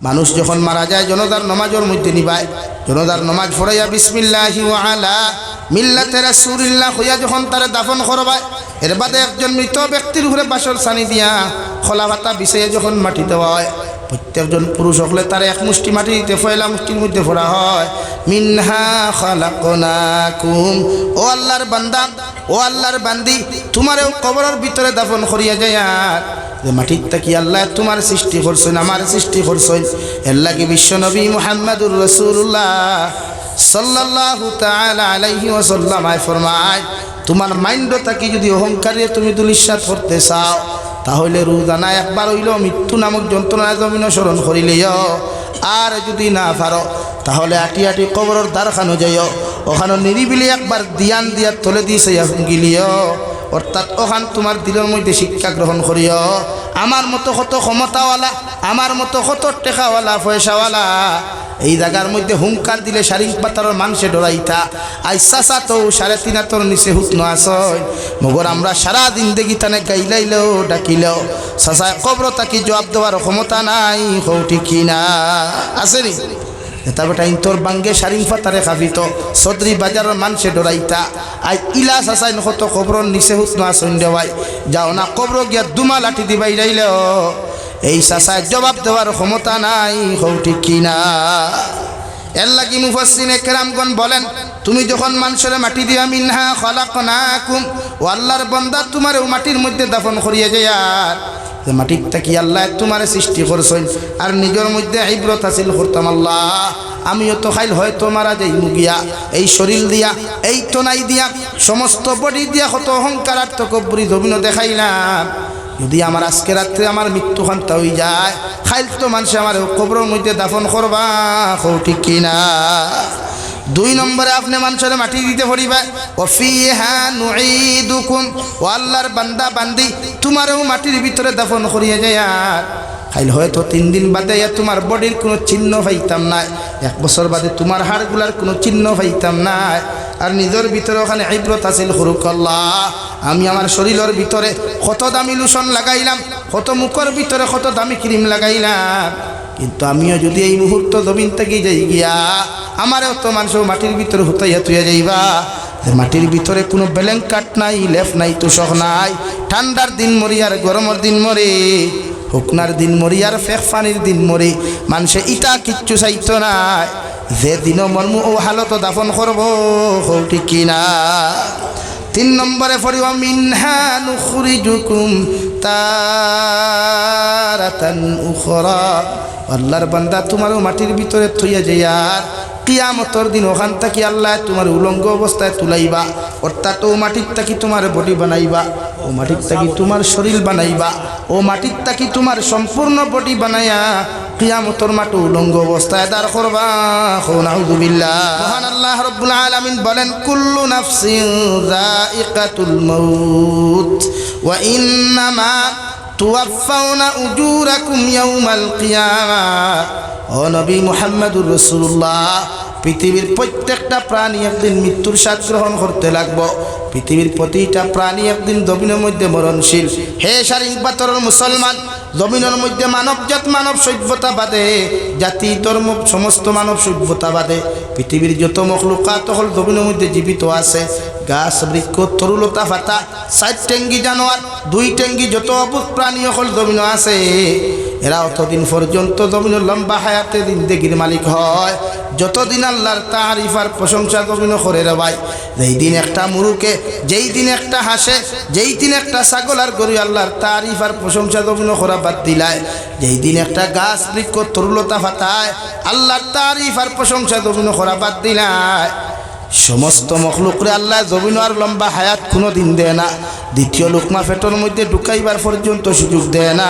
মানুষ যখন মারা যায় জনতার নামাজের মধ্যে নিবায়, জনতার নামাজ পড়াইয়া বিসমিল্লাহি ওয়া আলা মিল্লাতে রাসূলিল্লাহ হইয়া যখন তারে দাফন করবায়, এর বাদে একজন মৃত ব্যক্তির উপরে বাসর সানি দিয়া খোলা পাতা বিছাইয়া যখন মাটি দেওয়া হয়, প্রত্যেকজন পুরুষ হলে তার এক মুষ্টি মাটি দিতে পয়লা মুষ্টির মধ্যে ভরা হয়। মিনহা খালাকনাকুম, ও আল্লাহর বান্দা, ও আল্লাহর বান্দি, তোমারও কবরের ভিতরে দাফন করিয়া যায় যে মাটির তাকি আল্লাহ তোমার সৃষ্টি করছেন, আমার সৃষ্টি করছেন। এর লাগে বিশ্ব নবী মুহাম্মদুর রাসূলুল্লাহ সাল্লাল্লাহু তাআলা আলাইহি ওয়াসাল্লাম ফরমায়, তোমার মাইন্ড থাকি যদি অহংকারে তুমি দুলিশাত করতে চাও, তাহলে রোজানা একবার হইল মৃত্যু নামক যন্ত্রণা জমিন স্মরণ করিলেও, আর যদি না পারো তাহলে আটি আটি কবরের দ্বারখানো যাইও, ওখানে নিরিবিলি একবার দিয়ান দিয়া তলে দিয়েছে গিলিও, অর্থাৎ ওখান তোমার দিলের মধ্যে শিক্ষা গ্রহণ করিও। আমার মতো কত ক্ষমতাওয়ালা, আমার মতো কত টেকাওয়ালা পয়সাওয়ালা এই জায়গার মধ্যে হুঙ্কার দিলে শারিং পাতার মানুষে ডরাইতা, আইসা তো 3.5 হাতর নিচে হুতনো আসয়, মগর আমরা সারা দিন দেখি তানে গাইলাইলেও ডাকিলেও সাসায় কবর তাকি জবাব দেওয়ার ক্ষমতা নাই। হৌটি কি না আসেনি? এটা বেটা ইন্তর বাঙ্গে শারিং পাতারে খাবিত সদরি বাজারের মানুষে ডরাইতা, আই ইলা সাসাই কত কবর নিচে হুতনো আসন দেওয়াই, যাও না কবর গিয়া দুমা লাঠি দিবাই যাইলেও এই সাসায় জবাব দেওয়ার ক্ষমতা নাই। হৌটি কি না? এর লাগি মুফাসসিরে কেরামগণ বলেন, তুমি যখন মানুষের মাটি দিয়া মিনহা খালাকনাকুম, ও আল্লাহর বান্দা তোমার মাটির মধ্যে দাফন করিয়া যায়, আর যে মাটির থাকি আল্লাহ তোমার সৃষ্টি করছেন, আর নিজের মধ্যে ইবরত হাসিল করতাম, আল্লাহ আমিও তো খাইল হয়তো মারা যাই মুগিয়া, এই শরীর দিয়া, এই তনাই দিয়া, সমস্ত বডি দিয়া কত অহংকার আর তকব্বুরি জমিনও দেখাইলাম, যদি আমার আজকে রাত্রে আমার মৃত্যু খান্তা হয়ে যায়, খাইল তো মানুষ আমার কবরের মধ্যে দাফন করবা। ঠিক কিনা? 2 নম্বরে আপনি মানুষের মাটি দিতে পড়িবা, ওয়াফিহা নুঈদুকুম, ও আল্লাহর বান্দা বান্দি তোমারও মাটির ভিতরে দাফন করিয়া যায়, আর খাইল হয়তো 3 দিন বাদে তোমার বডির কোনো চিহ্ন পাইতাম না, 1 বছর বাদে তোমার হাড়গুলার কোনো চিহ্ন পাইতাম না, আর নিজের ভিতরে ওখানে ইবরত হাসিল করুক। আল্লাহ আমি আমার শরীরের ভিতরে কত দামি লোশন লাগাইলাম, কত মুখের ভিতরে কত দামি ক্রিম লাগাইলাম, কিন্তু আমিও যদি এই মুহূর্ত জমিন থেকে যাই গিয়া, আমারও তো মানুষ মাটির ভিতরে হুতাইয়া তুইয়া যাইবা। মাটির ভিতরে কোনো ব্ল্যাঙ্কেট নাই, লেফ নাই, তোষক নাই, ঠান্ডার দিন মরি আর গরমের দিন মরি, হুকনার দিন মরি আর ফেক পানির দিন মরি, মানুষে ইটা কিচ্ছু চাইতো নাই, যে দিনও মর্মু ও হালত দাফন করবো। ঠিক কিনা? 3 নম্বরে পড়িবা মিনহা নুখরিজুকুম তারাতান উখরা, আল্লাহর বান্দা তোমারও মাটির ভিতরে থইয়া যায়, আর কিয়ামতের দিন ওখান থেকে আল্লাহ তোমার উলঙ্গ অবস্থায় তুলাইবা, অর্থাৎ ও মাটির থাকি তোমার বডি বানাইবা, ও মাটির থাকি তোমার শরীর বানাইবা, ও মাটির থাকি তোমার সম্পূর্ণ বডি বানাইয়া কিয়ামতের মাঠে উলঙ্গ অবস্থায় দাঁড় করবা। নাউযুবিল্লাহ। মহান আল্লাহ রাব্বুল আলামিন বলেন, কুল্লু নাফসিন যায়িকাতুল মাউত ওয়া ইন্নামা তুওয়াফাউনা উজুরাকুম ইয়াউমাল কিয়ামাহ। ও নবী মুহাম্মদুর রাসূলুল্লাহ, পৃথিবীর প্রত্যেকটা প্রাণী একদিন মৃত্যুর স্বাদ গ্রহণ করতে লাগবো, পৃথিবীর প্রতিটা প্রাণী একদিন জমিনের মধ্যে মরণশীল। হে শারীরিক পাতরের মুসলমান, জমিনের মধ্যে মানবজাত, মানব সভ্যতা বাদে, জাতি ধর্ম সমস্ত মানব সভ্যতা বাদে পৃথিবীর যত মখলুকাত হল জমিনের মধ্যে জীবিত আছে, গাছ বৃক্ষ তরুলতা পাতা, 4 ঠ্যাঙ্গি জানোয়ার, 2 ঠ্যাঙ্গি যত অবুধ প্রাণী হল জমিন আছে, এরা অতদিন পর্যন্ত জমিনের লম্বা হায়াতে জিন্দেগির মালিক হয়, যতদিন আল্লাহর তারিফ আর প্রশংসা জমিন করে রে ভাই। যেই দিন একটা মুরুকে, যেই দিন একটা হাসে, যেই দিন একটা ছাগল আর গরু আল্লাহর তারিফ আর প্রশংসা জমিন করা বাদ দিলায়, যেই দিন একটা গাছ বৃক্ষ তরুলতা পাতায় আল্লাহর তারিফ আর প্রশংসা জমিন করা বাদ দিলায়, সমস্ত মখলুকরে আল্লাহ জমিন আর লম্বা হায়াত কোনো দিন দেয় না, দ্বিতীয় লোকমা পেটের মধ্যে ঢুকাইবার পর্যন্ত সুযোগ দেয় না,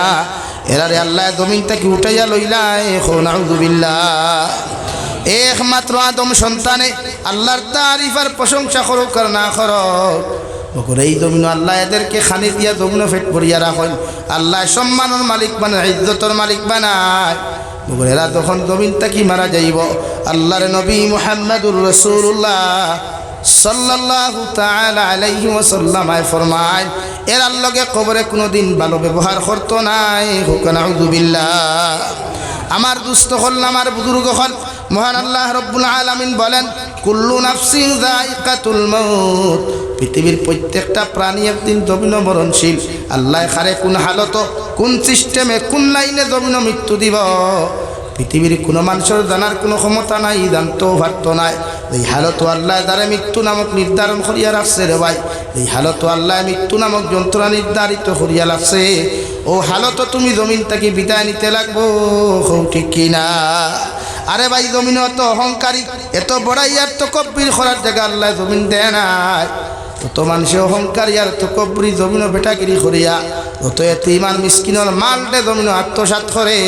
এরারে আল্লাহ জমিন থেকে উঠাইয়া লইলায়। নাউযুবিল্লাহ। একমাত্র আদম সন্তানে আল্লাহর তারিফ আর প্রশংসা করুক আর না করুক, ওর এই জমিন আল্লাহ এদেরকে খানি দিয়া জমিন পেট ভরিয়া রাখেন, আল্লাহ সম্মানের মালিক বানায়, ইজ্জতের মালিক বানায়। এরা যখন জমিন থেকে মারা যাইব, আল্লাহর নবী মুহাম্মদুর রাসূলুল্লাহ সাল্লাল্লাহু তাআলা আলাইহি ওয়াসাল্লাম ফরমায়, এর লগে কবরে কোনোদিন ভালো ব্যবহার করতো নাই। নাউযুবিল্লাহ। আমার দুস্থ হল আমার বুজুর্গ হল মহান আল্লাহ রব্বুল আলামিন বলেন কুল্লু নাফসিন যায়িকাতুল মাউত পৃথিবীর প্রত্যেকটা প্রাণী একদিন জমিন মরণশীল আল্লাহ খারে কোন হালত কোন সিস্টেমে কোন লাইনে জমিন মৃত্যু দিব পৃথিবীর কোনো মানুষের জানার কোনো ক্ষমতা নাই জানতেও পারত নাই এই হালত আল্লাহ দ্বারা মৃত্যু নামক নির্ধারণ করিয়া রাখছে রে ভাই এই হালত আল্লাহ মৃত্যু নামক যন্ত্রণা নির্ধারিত করিয়া রাখছে ও হালত তুমি জমিন থেকে বিদায় নিতে লাগবো ঠিক কিনা আরে ভাই জমিন অত অহংকারী এত বড়াই আর তো কব্বির করার জায়গা আল্লাহ জমিন দেয় নাই তত মানুষে অহংকারী আর তো কব্বরি জমিন বেটাগিরি করিয়া তত এত ইমান মিসকিনের মালটে জমিন আত্মসাৎ করে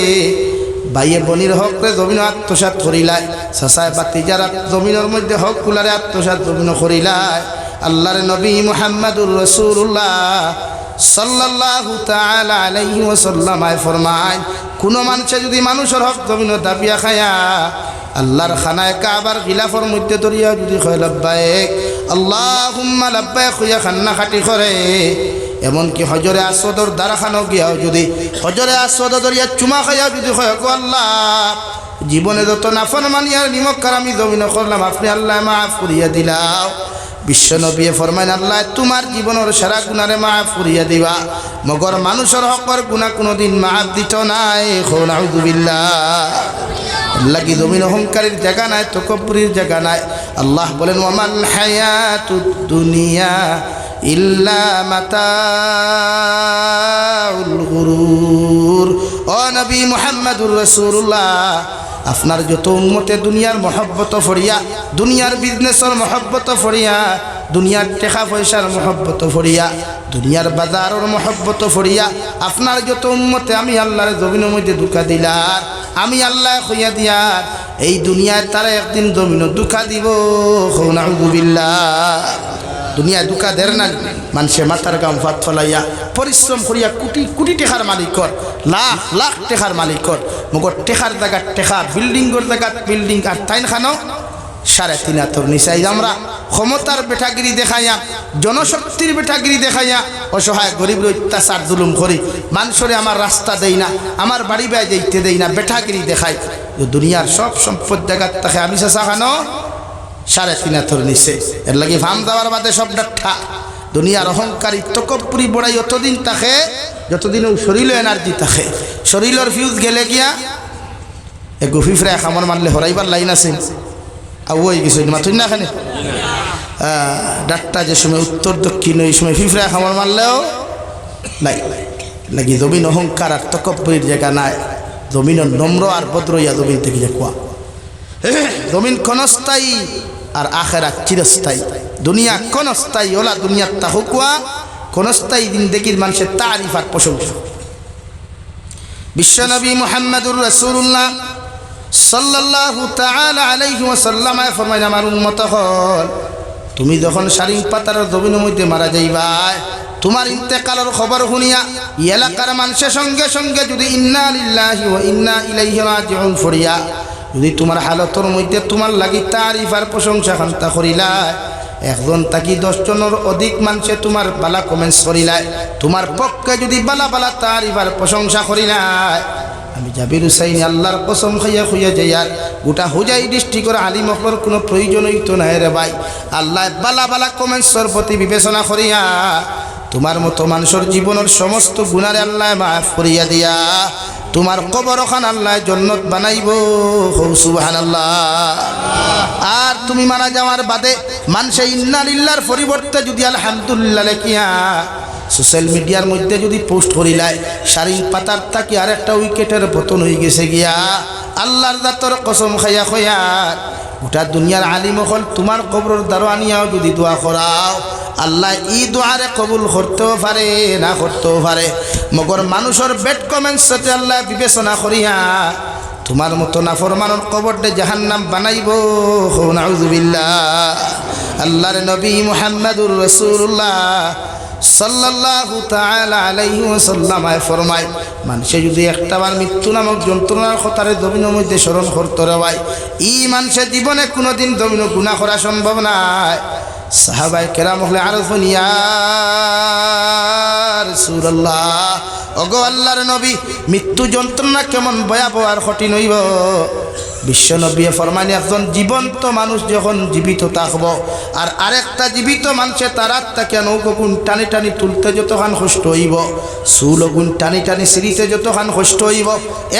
ভাইয়ে বনির হকরে জমিন আত্মসাৎ করিলায় সাসায় বাতি যারা জমিনের মধ্যে হক কুলারে আত্মসাৎ জমিন করিলায় আল্লাহর নবী মুহাম্মদুর রাসূলুল্লাহ সাল্লাল্লাহু তাআলা আলাইহি ওয়াসাল্লাম ফরমায় কোন মানুষে যদি মানুষের হক জমিন দাবিয়া খায়া আল্লাহর খানায় কাবার গিলাফের মধ্যে দরিয়া যদি কয় লাব্বাইক আল্লাহুম্মা লাব্বাইক হইয়া খান্না খাটি করে এমনকি হজরে আসওয়াদর দ্বারাখানো গিয়াও যদি হজরে আসওয়াদ দরিয়া চুমা খাইয়া যদি হয় গো আল্লাহ জীবনে যত নাফরমানি আর নিমক্কার আমি জমিন করলাম আপনি আল্লাহ মাফ করিয়া দিলাও বিশ্ব নবী ফরমাইন আল্লাহ তোমার জীবনের সারা গুনারে মাফ করিয়া দিবা মগর মানুষের হকর গুনাহ কোনোদিন মাফ দিত নাই নাউযুবিল্লাহ আল্লাহ কি জমিন অহংকারের জায়গা নাই তকব্বুরের জায়গা নাই আল্লাহ বলেন ওয়ামাল হায়াতুদ দুনিয়া ইল্লা মাতাউল গুরুর ও নবী মুহাম্মদুর রাসূলুল্লাহ আপনার যত উম্মতে দুনিয়ার মহব্বত ফরিয়া দুনিয়ার বিজনেসের মহব্বত ফরিয়া দুনিয়ার টাকা পয়সার মহব্বত ফরিয়া দুনিয়ার বাজারের মহব্বত ফরিয়া আপনার যত উম্মতে আমি আল্লাহর জমিনের মধ্যে ধোঁকা দিলার আমি আল্লাহ কইয়া দিয়ার এই দুনিয়ায় তারা একদিন জমিন ধোঁকা দিব নাউযুবিল্লাহ দুনিয়া দুকা দের না মানুষে মাথার গাম ফাত ফলাইয়া পরিশ্রম করিয়া কোটি কোটি টেকার মালিকর লাখ লাখ টেকার মালিকর মগর টেকার জায়গা টেকা বিল্ডিংর জায়গা বিল্ডিং আর তাইন খানো 3.5 হাতর নিচাই আমরা ক্ষমতার বেটাগিরি দেখাইয়া জনশক্তির বেটাগিরি দেখাইয়া অসহায় গরিব অত্যাচার জুলুম করি মানুষরে আমার রাস্তা দেই না আমার বাড়ি বাই যাইতে দেই না বেটাগিরি দেখাই দুনিয়ার সব সম্পদ জায়গার তাকে আমি চেষ্টা খানো 3.5 হাতর নিচে এর লাগে ফার্ম দেওয়ার বাদে সব ডাঠা দুনিয়ার অহংকারী তকব্বুরি বড়াই অতদিন থাকে যতদিন ও শরীরে এনার্জি থাকে শরীরের ফিউজ গেলে গিয়া এ গুফিফরা খামর মারলে হরাইবার লাইন আছে আর ওই কিছু মাথুন না এখানে ডাক্তার যে সময় উত্তর দক্ষিণ ওই সময় ফিফরা খামর মারলেও নাই লাগি জমিন অহংকার আর তকব্বুরির জায়গা নাই জমিনের নম্র আর ভদ্রইয়া জমিন থেকে যে কোয়া জমিন ক্ষণস্থায়ী আর আখেরাত চিরস্থায়ী দুনিয়া ক্ষণস্থায়ী ওলা দুনিয়ার তাহুকুয়া ক্ষণস্থায়ী জিন্দেগির মানুষের তারিফ আর প্রশংসা বিশ্বনবী মুহাম্মদুর রাসূলুল্লাহ সাল্লাল্লাহু তাআলা আলাইহি ওয়াসাল্লাম ফরমায় আমার উম্মত হল তুমি যখন শারীর পাতার জমিনের মধ্যে মারা যাইবা তোমার ইন্তেকালের খবর শুনিয়া এলাকার মানুষের সঙ্গে সঙ্গে যদি ইন্না লিল্লাহি ওয়া ইন্না ইলাইহি রাজিউন ফরিয়া যদি তোমার হালতর মধ্যে তোমার লাগি তারিফ আর প্রশংসা খান্তা করিলায় একজন তাকি 10 জনের অধিক মানুষে তোমার বালা কমেন্টস করিলায় তোমার পক্ষে যদি বালা বালা তারিফ আর প্রশংসা করিলায় আমি জাবির হুসাইন আল্লাহর কসম খাইয়া খুইয়া যাই আর গোটা হুজাই ডিস্ট্রিক্টর আলিম হকর কোনো প্রয়োজন হইতো না রে ভাই আল্লাহ বালা বালা কমেন্টসর প্রতি বিবেচনা করিয়া তোমার মতো মানুষের জীবনের সমস্ত গুনারে আল্লাহ মাফ করিয়া দিয়া তোমার কবরখান আল্লাহ জান্নাত বানাইব সুবহানাল্লাহ আর তুমি মারা যাওয়ার বাদে মানুষে ইন্না লিল্লাহর পরিবর্তে যদি আলহামদুলিল্লাহ লেখিয়া সোশ্যাল মিডিয়ার মধ্যে যদি পোস্ট করিলায় শারীর পাতার থাকি আর একটা উইকেটের পতন হয়ে গেছে গিয়া আল্লাহর জাতর কসম খাইয়া খয়ার গোটা দুনিয়ার আলিম হল তোমার কবরের দ্বারা আনিয়াও যদি দোয়া করাও আল্লাহ ই দোয়ারে কবুল করতেও পারে না করতেও পারে মগর মানুষের বেড কমেন্টস সাথে আল্লাহ বিবেচনা করিয়া তোমার মতো নাফরমানের কবরটা জাহান্নাম বানাইব নাউযুবিল্লাহ আল্লাহর নবী মুহাম্মদুর রাসূলুল্লাহ সাল্লাল্লাহু তাআলা আলাইহি ওয়াসাল্লাম ফরমায় মানুষে যদি একটাবার মৃত্যু নামক যন্ত্রণার কথারে জমিনের মধ্যে স্মরণ করতে রে ভাই ই মানুষের জীবনে কোনোদিন জমিন গুনাহ করা সম্ভব নয় সাহাবায়ে কেরাম হলে আরফুন ইয়া রাসূলুল্লাহ, ওগো আল্লাহর নবী, মৃত্যু যন্ত্রণা কেমন ভয়াবহ আর কঠিন হইব। বিশ্ব নবী ফরমানি, একজন জীবন্ত মানুষ যখন জীবিত থাকব আর আরেকটা জীবিত মানুষে তার আত্মাকে নৌকগুণ টানি টানি তুলতে যতখান কষ্ট হইব, চুলগুণ টানি টানি সিঁড়িতে যতখান কষ্ট হইব,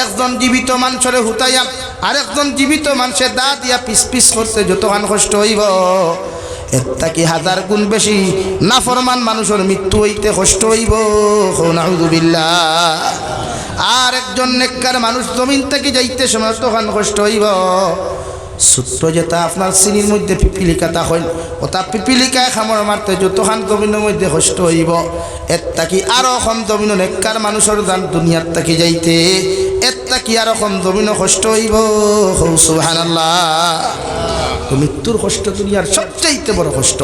একজন জীবিত মানুষরে হুতাইয়া আরেকজন জীবিত মানুষের দা দিয়া পিস পিস করতে যতখান কষ্ট হইব, এর কি হাজার গুণ বেশি নাফরমান মানুষের মৃত্যু হইতে কষ্ট হইব। নাউযুবিল্লাহ। আর একজন নেককার মানুষ জমিন থেকে যাইতে সময় তখন কষ্ট হইব। সূত্র যেটা আপনার চিনির মধ্যে পিপিলিকাতা হইল, ওটা পিপিলিকায় খামর মারতে যতখান জমিনের মধ্যে কষ্ট হইব, এর তাকি আরো কম জমিন নেককার মানুষের দান দুনিয়ার তাকি যাইতে এর তাকি আরো কম জমিনও কষ্ট হইব। সুবহানাল্লাহ। তো মৃত্যুর কষ্ট দুনিয়ার সবচাইতে বড় কষ্ট।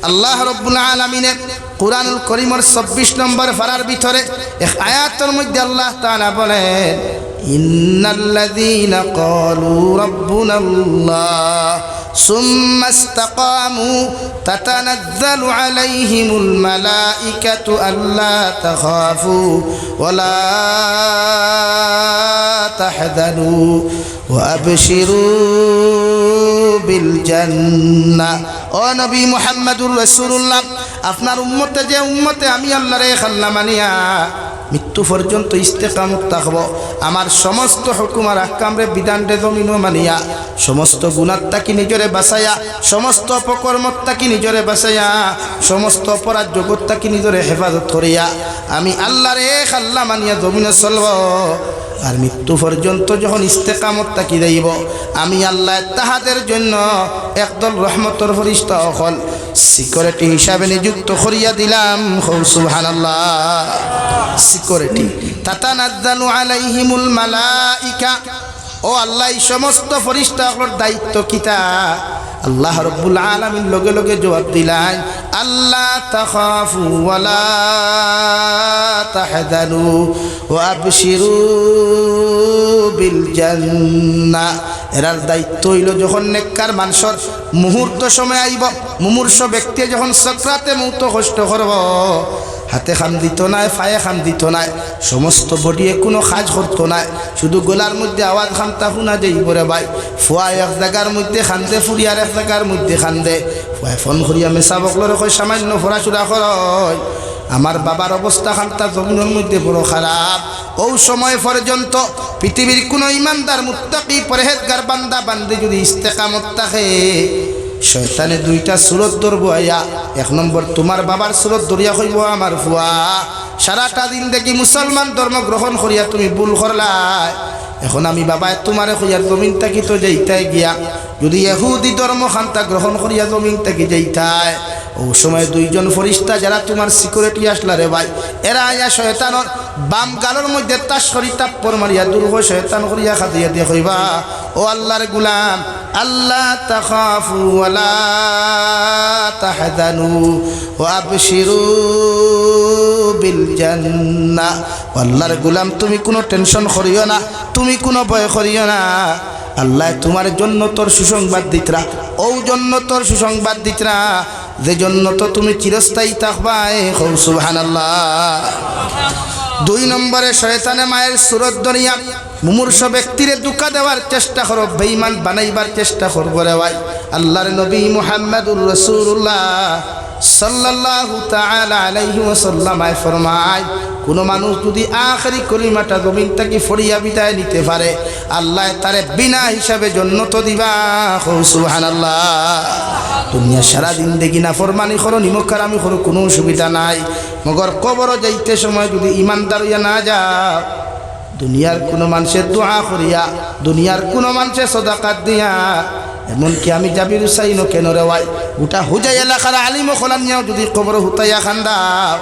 আল্লাহ রাব্বুল আলামিনের কুরআনুল কারীমের ২৬ নম্বর পারার ভিতরে এক আয়াতের মধ্যে আল্লাহ তাআলা বলেন, ইন্নাল্লাযীনা ক্বালু রাব্বুনাল্লাহ সুম্মা ইসতাকামু তাতানাজ্জালু আলাইহিমুল মালাইকাতু আল্লা তাখাফু ওয়ালা তাহজানু ওয়া আবশিরু বিল জান্নাহ। ও নবী মুহাম্মদুর রাসূলুল্লাহ, আপনার উম্মতে যে উম্মতে আমি আল্লাহরে খাল্লা মানিয়া মৃত্যু পর্যন্ত ইস্তেকামত থাকব, আমার সমস্ত হুকুম আর আহকামরে বিধানরে জমিনও মানিয়া, সমস্ত গুনাহ তাকি নিজরে বাঁচাইয়া, সমস্ত অপকর্মত তাকি নিজরে বাঁচাইয়া, সমস্ত অপরাধ জগৎ তাকি নিজরে হেফাজত করিয়া আমি আল্লাহরে খাল্লা মানিয়া জমিনে চলব। আর মৃত্যু পর্যন্ত যখন ইস্তেকামত তাকি যাইব, আমি আল্লাহ তাহাদের জন্য একদল রহমতের ফেরেশতা হল সিকিউরিটি হিসাবে নিযুক্ত করিয়া দিলাম। সুবহানাল্লাহ। সিকিউরিটি তাতানাজ্জালু আলাইহিমুল মালাইকা, ও আল্লাহ এই সমস্ত ফেরেশতাগুলোর দায়িত্ব কিতা? আল্লাহ রাব্বুল আলামিন লগে লগে জবাব দিলেন, আল্লাহ তাখাফু ওয়ালা তাহজানু ওয়া আবশিরু বিল জান্নাহ। এরার দায়িত্ব হইল যখন নেককার মানুষের মুহূর্ত সময় আইব, মুমূর্ষ ব্যক্তি যখন সাকরাতে মউত কষ্ট করব, হাতে খান দিত নাই, পায়ে খান দিত নাই, সমস্ত বডিয়ে কোনো কাজ করতো নাই, শুধু গলার মধ্যে আওয়াজ খানতা শুনা যাইব রে ভাই। ফুয়া এক জায়গার মধ্যে খান্দে, ফুরিয়ার এক জায়গার মধ্যে খান্দে, ফুয়ায় ফোন করিয়া মেসা বকলরে কই সামান্য ফরাচুরা করয়, আমার বাবার অবস্থা খানতা জমিনের মধ্যে বড় খারাপ। ও সময় পর্যন্ত পৃথিবীর কোনো ইমানদার মুত্তাকি পরহেজগার বান্দা বান্দি যদি ইস্তেকামত থাকে, শয়তানে দুইটা সুরত ধরবো আয়া। এক নম্বর তোমার বাবার সুরত ধরিয়া কইব, আমার ফুয়া সারাটা দিন দেখি মুসলমান ধর্ম গ্রহণ করিয়া তুমি ভুল করলাই, এখন আমি বাবায় তোমারে কইয়ার জমিন থাকি তো যাইতাই গিয়া যদি ইহুদি ধর্ম খান্তা গ্রহণ করিয়া জমিন থাকি যাইতায়, ও সময় দুইজন ফেরেশতা যারা তোমার সিকিউরিটি আসলা রে ভাই, এরা আয়া শয়তানের বাম গালের মধ্যে তাস করি তাপ্পর মারিয়া দুর্গ শয়তান করিয়া খাদিয়া দিয়ে কইবা, ও আল্লাহর গুলাম, আল্লাহ তাখাফু ওয়ালা তাহজানু ওয়া আবশিরু বিল জান্নাহ। আল্লাহর গুলাম, তুমি কোনো টেনশন করিও না, তুমি কোনো ভয় করিও না, আল্লাহ তোমার জন্য তোর সুসংবাদ দিতরা, ও জন্য তোর সুসংবাদ দিতরা, যে জন্য তো তুমি চিরস্থায়ী থাকবাই। সুবহানাল্লাহ। দুই নম্বরে শয়তানে মায়ের সুরত ধরিয়া মুমূর্ষ ব্যক্তিরে দুঃখা দেওয়ার চেষ্টা করো, বেঈমান বানাইবার চেষ্টা করবো রে ভাই। আল্লাহর নবী মুহাম্মদুর রাসূলুল্লাহ সাল্লাল্লাহু তাআলা আলাইহি ওয়াসাল্লাম ফরমায়, কোনো মানুষ যদি আখেরি কলিমাটা জমিন থেকে ফড়িয়া বিদায় নিতে পারে, আল্লাহ তারে বিনা হিসাবে জান্নাত দিবা। সুবহানাল্লাহ। দুনিয়া সারা দিন দেখি না ফরমানি করো, নিমকারামি করো, কোনো অসুবিধা নাই, মগর কবর যাইতে সময় যদি ইমানদার হইয়া না যাও, দুনিয়ার কোনো মানুষের দোয়া করিয়া, দুনিয়ার কোনো মানুষের সদাকাত দিয়া, এমনকি আমি জাবির হুসাইনও কেন রে ভাই, গোটা হুজাই এলাকার আলিম খোলানিয়াও যদি কবর হুতাইয়া খান্দাও,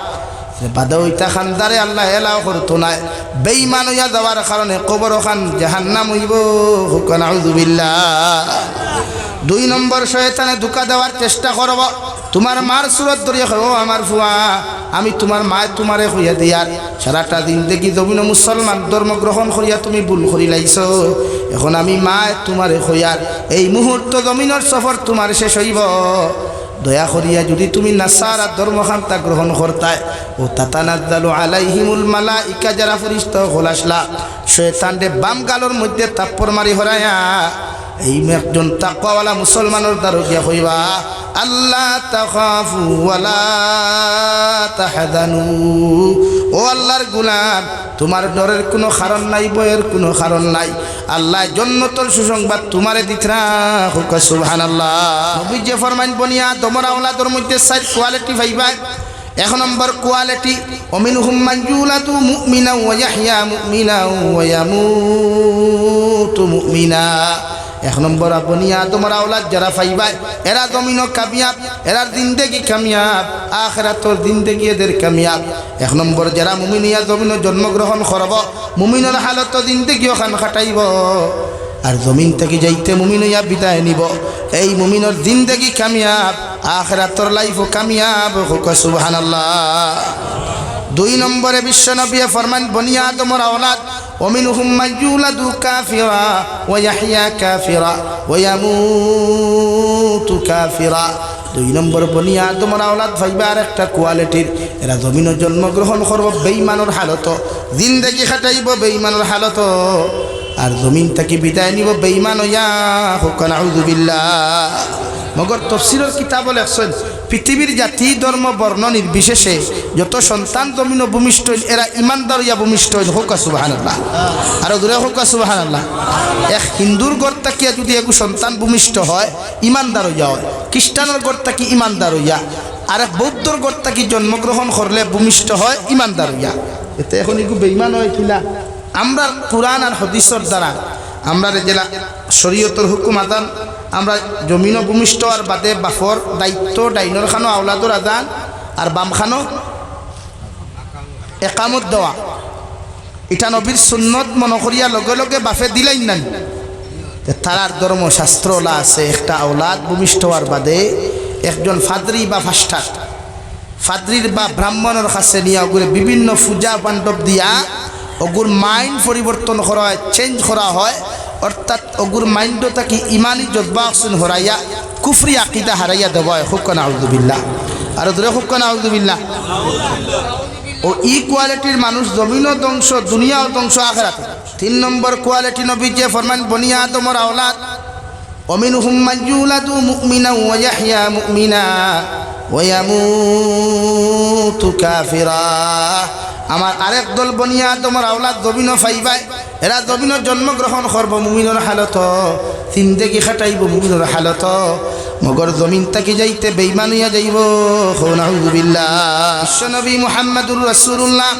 বাদা ওইটা খান্দারে আল্লাহ এলাও করতো নাই, বেঈমান হইয়া যাওয়ার কারণে কবর খান জাহান্নাম হইব। নাউযুবিল্লাহ। দুই নম্বর শয়তানে ধোঁকা দেওয়ার চেষ্টা করব, তোমার মার সুরত ধরিয়া কইব, আমার ফুয়া আমি তোমার মায় তোমারে হইয়া দিয়ার, সারাটা দিন দেখি জমিন মুসলমান ধর্ম গ্রহণ করিয়া তুমি ভুল করি লাইছ, এখন আমি মায় তোমারে হইয়ার, এই মুহূর্ত জমিনের সফর তোমার শেষ হইব, দয়া করিয়া যদি তুমি নাসারা ধর্মখান্তা গ্রহণ করতায় ও তাতানাজ্জালু আলাইহিমুল মালাইকা যারা ফেরেশতা হল আসলা শয়তানরে বাম গালর মধ্যে তাপ্পর মারি হরায়া এই একজন তাকওয়াওয়ালা মুসলমানের দ্বারা গিয়া কইবা আল্লাহ তাখাফু ওয়ালা তাহজানু ও আল্লাহর গোলাম তোমার ডরের কোনো কারণ নাই ভয়ের কোনো কারণ নাই আল্লাহ জান্নাতের সুসংবাদ তোমারে দিতরা হুক সুবহানাল্লাহ নবী যে ফরমান বনিয়া তোমার আওলাদের মধ্যে চার কোয়ালিটি পাইবা এক নম্বর কোয়ালিটি ওমিনহুম মান ইউলাদু মুমিনা ওয়া ইয়াহইয়া মুমিনা ওয়া ইয়ামুতু মুমিনা এক নম্বর আপনি তোমার আওলাদ যারা পাইবাই এরা জমিনও কামিয়াব এরা জিন্দেগি কামিয়াব আখিরাতের জিন্দেগি এদের কামিয়াব এক নম্বর যারা মুমিনিয়া জমিনও জন্মগ্রহণ করব মুমিনের হালত জিন্দেগি ওখান খাটাইব আর জমিন থেকে যাইতে মুমিন হইয়া বিদায় নিব এই মুমিনের জিন্দেগি কামিয়াব আখিরাতের লাইফও কামিয়াব হুক সুবহানাল্লাহ দুই নম্বরে বিশ্বনবী ফরমান বনি আদমের আওলাদ ومنهم من يولد كافرا ويحيى كافرا ويموت كافرا দুই নম্বর বনি আদমের আওলাদ ভাইবার একটা কোয়ালিটির এরা জমিনের জন্মগ্রহণ করব বেঈমানের হালত জিন্দেগি খাটাইব বেঈমানের হালত আর জমিন থেকে বিদায় নিব বেঈমান হইয়া হুক নাউযু বিল্লাহ মগর তফসিরের কিতাব লেখছেন পৃথিবীর জাতি ধর্ম বর্ণ নির্বিশেষে যত সন্তান জমিন ভূমিষ্ঠ এরা ইমানদার হইয়া ভূমিষ্ঠ হোক সুবহানাল্লাহ আর দূরে হোক সুবহানাল্লাহ এক হিন্দুর ঘর থাকিয়া যদি একটু সন্তান ভূমিষ্ঠ হয় ইমানদার হইয়া হয় খ্রিস্টানের ঘর থাকি ইমানদার হইয়া আর এক বৌদ্ধর ঘর থাকি জন্মগ্রহণ করলে ভূমিষ্ঠ হয় ইমানদার হইয়া এতে এখন একটু বেঈমান হয় কিনা আমরা কুরআন আর হাদিসের দ্বারা আমরা জেলা শরীয়তের হুকুম আদান আমরা জমিনও ভূমিষ্ঠ আর বাদে বাফর দায়িত্ব ডাইনর খানো আওলাদর আদান আর বাম খানো একামত দেওয়া এটা নবীর সুন্নত মনে করিয়া লগে লগে বাফে দিলেই নাই তারার ধর্মশাস্ত্র ওলা আছে একটা আওলাদ ভূমিষ্ঠ হওয়ার বাদে একজন ফাদরি বা ফাস্টার ফাদরির বা ব্রাহ্মণের কাছে নিয়ে ওগুলো বিভিন্ন পূজা পাণ্ডব দিয়া ওগুর মাইন্ড পরিবর্তন করা হয় চেঞ্জ করা হয় অর্থাৎ ওগুর মাইন্ডও তাকে ইমানি জজ্বা অক্সিন হরাইয়া কুফরি আকিদা হারাইয়া দেওয়া হয় হুক নাউযু বিল্লাহ আর ধরে হুক নাউযু বিল্লাহ ও ই কোয়ালিটির মানুষ জমিনও ধ্বংস দুনিয়াও ধ্বংস আখিরাত তিন নম্বর কোয়ালিটি নবী যে ফরমান বনি আদমের আওলাদ ওমিনহুম মান ইউলাদু মুমিনা ওয়া ইয়াহইয়া মুমিনা ওয়া ইয়ামুতু কাফিরা আমার আরেক দল বনি আদমের আওলাদ জমিনও পাইবাই এরা জমিনের জন্মগ্রহণ করব মুমিনের হালত জিন্দেগি খাটাইব মুমিনের হালত মগর জমিন তাকে যাইতে বেঈমান হইয়া যাইব নাউযু বিল্লাহ বিশ্বনবী মুহাম্মদুর রাসূলুল্লাহ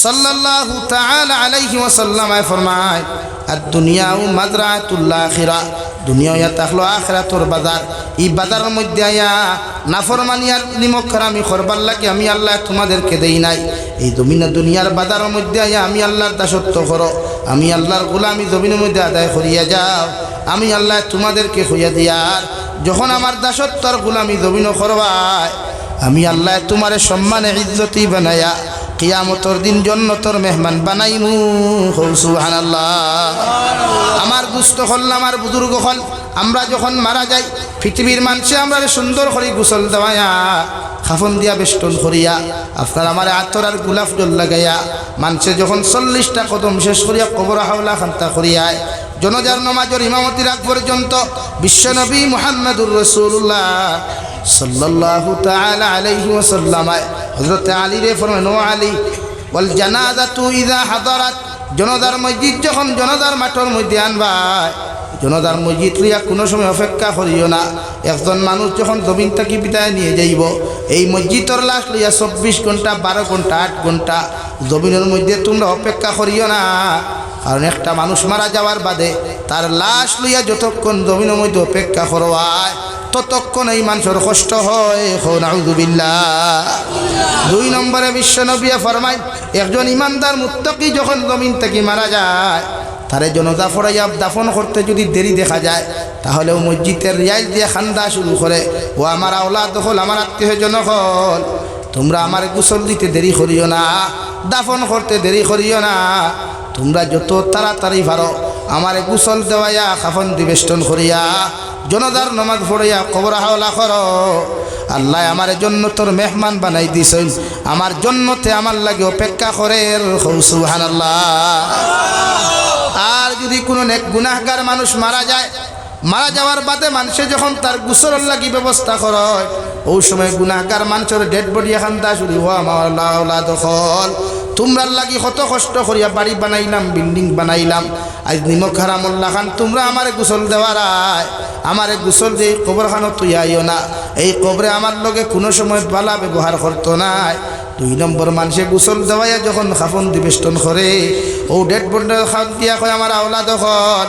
সাল্লাল্লাহু তাআলা আলাইহি ওয়াসাল্লাম ফরমায় আদ-দুনিয়া মাযরাতুল আখিরা দুনিয়া ইয়া তাখলো আখিরাতুর বাজার এই বাজারের মধ্যে আয়া নাফরমানি আর নিমকরামি করবার লাগে আমি আল্লাহ তোমাদেরকে দেই নাই এই জমিনে দুনিয়ার বাজারের মধ্যে আয়া আমি আল্লাহর দাসত্ব করো আমি আল্লাহর গোলামি জমিনের মধ্যে আদায় করিয়া যাও আমি আল্লাহ তোমাদেরকে হইয়া দিয়ার যখন আমার দাসত্বর গোলামি জমিন করবাই আমি আল্লাহ তোমারে সম্মানে ইজ্জতি বানায়া কিয়ামতের দিন জান্নাতের মেহমান বানাইমু সুবহানাল্লাহ আমার দুস্থ হল আমার বুজুর্গ হল আমরা যখন মারা যাই পৃথিবীর মানুষে আমরা সুন্দর করে গোসল দেওয়া খাফন দিয়া বেষ্টন করিয়া আপনার আমার আতর আর গোলাপ জল লাগাইয়া মানুষে যখন 40টা কদম শেষ করিয়া কবর হাওলা খান্তা করিয়ায় জনজার নামাজের ইমামতি রাখ পর্যন্ত বিশ্বনবী মুহাম্মদুর রাসূলুল্লাহ সাল্লাল্লাহু তাআলা আলাইহি ওয়াসাল্লাম হযরত আলী রে ফরমান ও আলী ওয়াল জানাজাতু ইযা হাদারাত জনজার মসজিদ যখন জনজার মাঠের মধ্যে আনবাই জনজার মসজিদ লইয়া কোনো সময় অপেক্ষা করিও না একজন মানুষ যখন জমিন থেকে বিদায় নিয়ে যাইব এই মসজিদের লাশ লইয়া 24 ঘন্টা 12 ঘন্টা 8 ঘন্টা জমিনের মধ্যে তোমরা অপেক্ষা করিও না কারণ একটা মানুষ মারা যাওয়ার বাদে তার লাশ লইয়া যতক্ষণ জমিনের মধ্যে অপেক্ষা করবায় ততক্ষণ এই মানুষের কষ্ট হয় নাউযু বিল্লাহ দুই নম্বরে বিশ্বনবী ফরমায় একজন ইমানদার মুত্তাকি যখন জমিন থেকে মারা যায় তারে জনজা ফরাইয়া দাফন করতে যদি দেরি দেখা যায় তাহলে ও মসজিদের রিয়াজ দিয়ে খান্দা শুরু করে ও আমার আওলাদ হল আমার আত্মীয়জন হল তোমরা আমার গোসল দিতে দেরি করিও না দাফন করতে দেরি করিও না তোমরা যত তাড়াতাড়ি পারো আমারে গোসল দেওয়াইয়া কাফন দিবেষ্টন করিয়া জনদার নমাজ পড়িয়া কবর হাওলা করো। আল্লাহ আমার জন্নতর মেহমান বানাই দিছেন, আমার জন্নতে আমার লাগে অপেক্ষা করে। সুবহানাল্লাহ। আর যদি কোনো নেক গুনাহগার মানুষ মারা যায়, মারা যাওয়ার বাদে মানুষে যখন তার গোসলের লাগি ব্যবস্থা করে, ওই সময় গুনাহগার মানুষের ডেড বডি এখান দা শুরু হওয়া মাওলা দখল তোমরার লাগি কত কষ্ট করিয়া বাড়ি বানাইলাম, বিল্ডিং বানাইলাম, আজ নিমক হারামুল্লাহ খান তোমরা আমারে গোসল দেওয়ার আয়, আমারে গোসল দিয়ে কবরখানো তুই আইও না। এই কবরে আমার লগে কোনো সময় বালা ব্যবহার করতো নাই। 2 নম্বর মানুষে গোসল দেওয়াইয়া যখন খাফন দিবেষ্টন করে, ও ডেড বডি খান দিয়া কয় আমার আওলা দখল,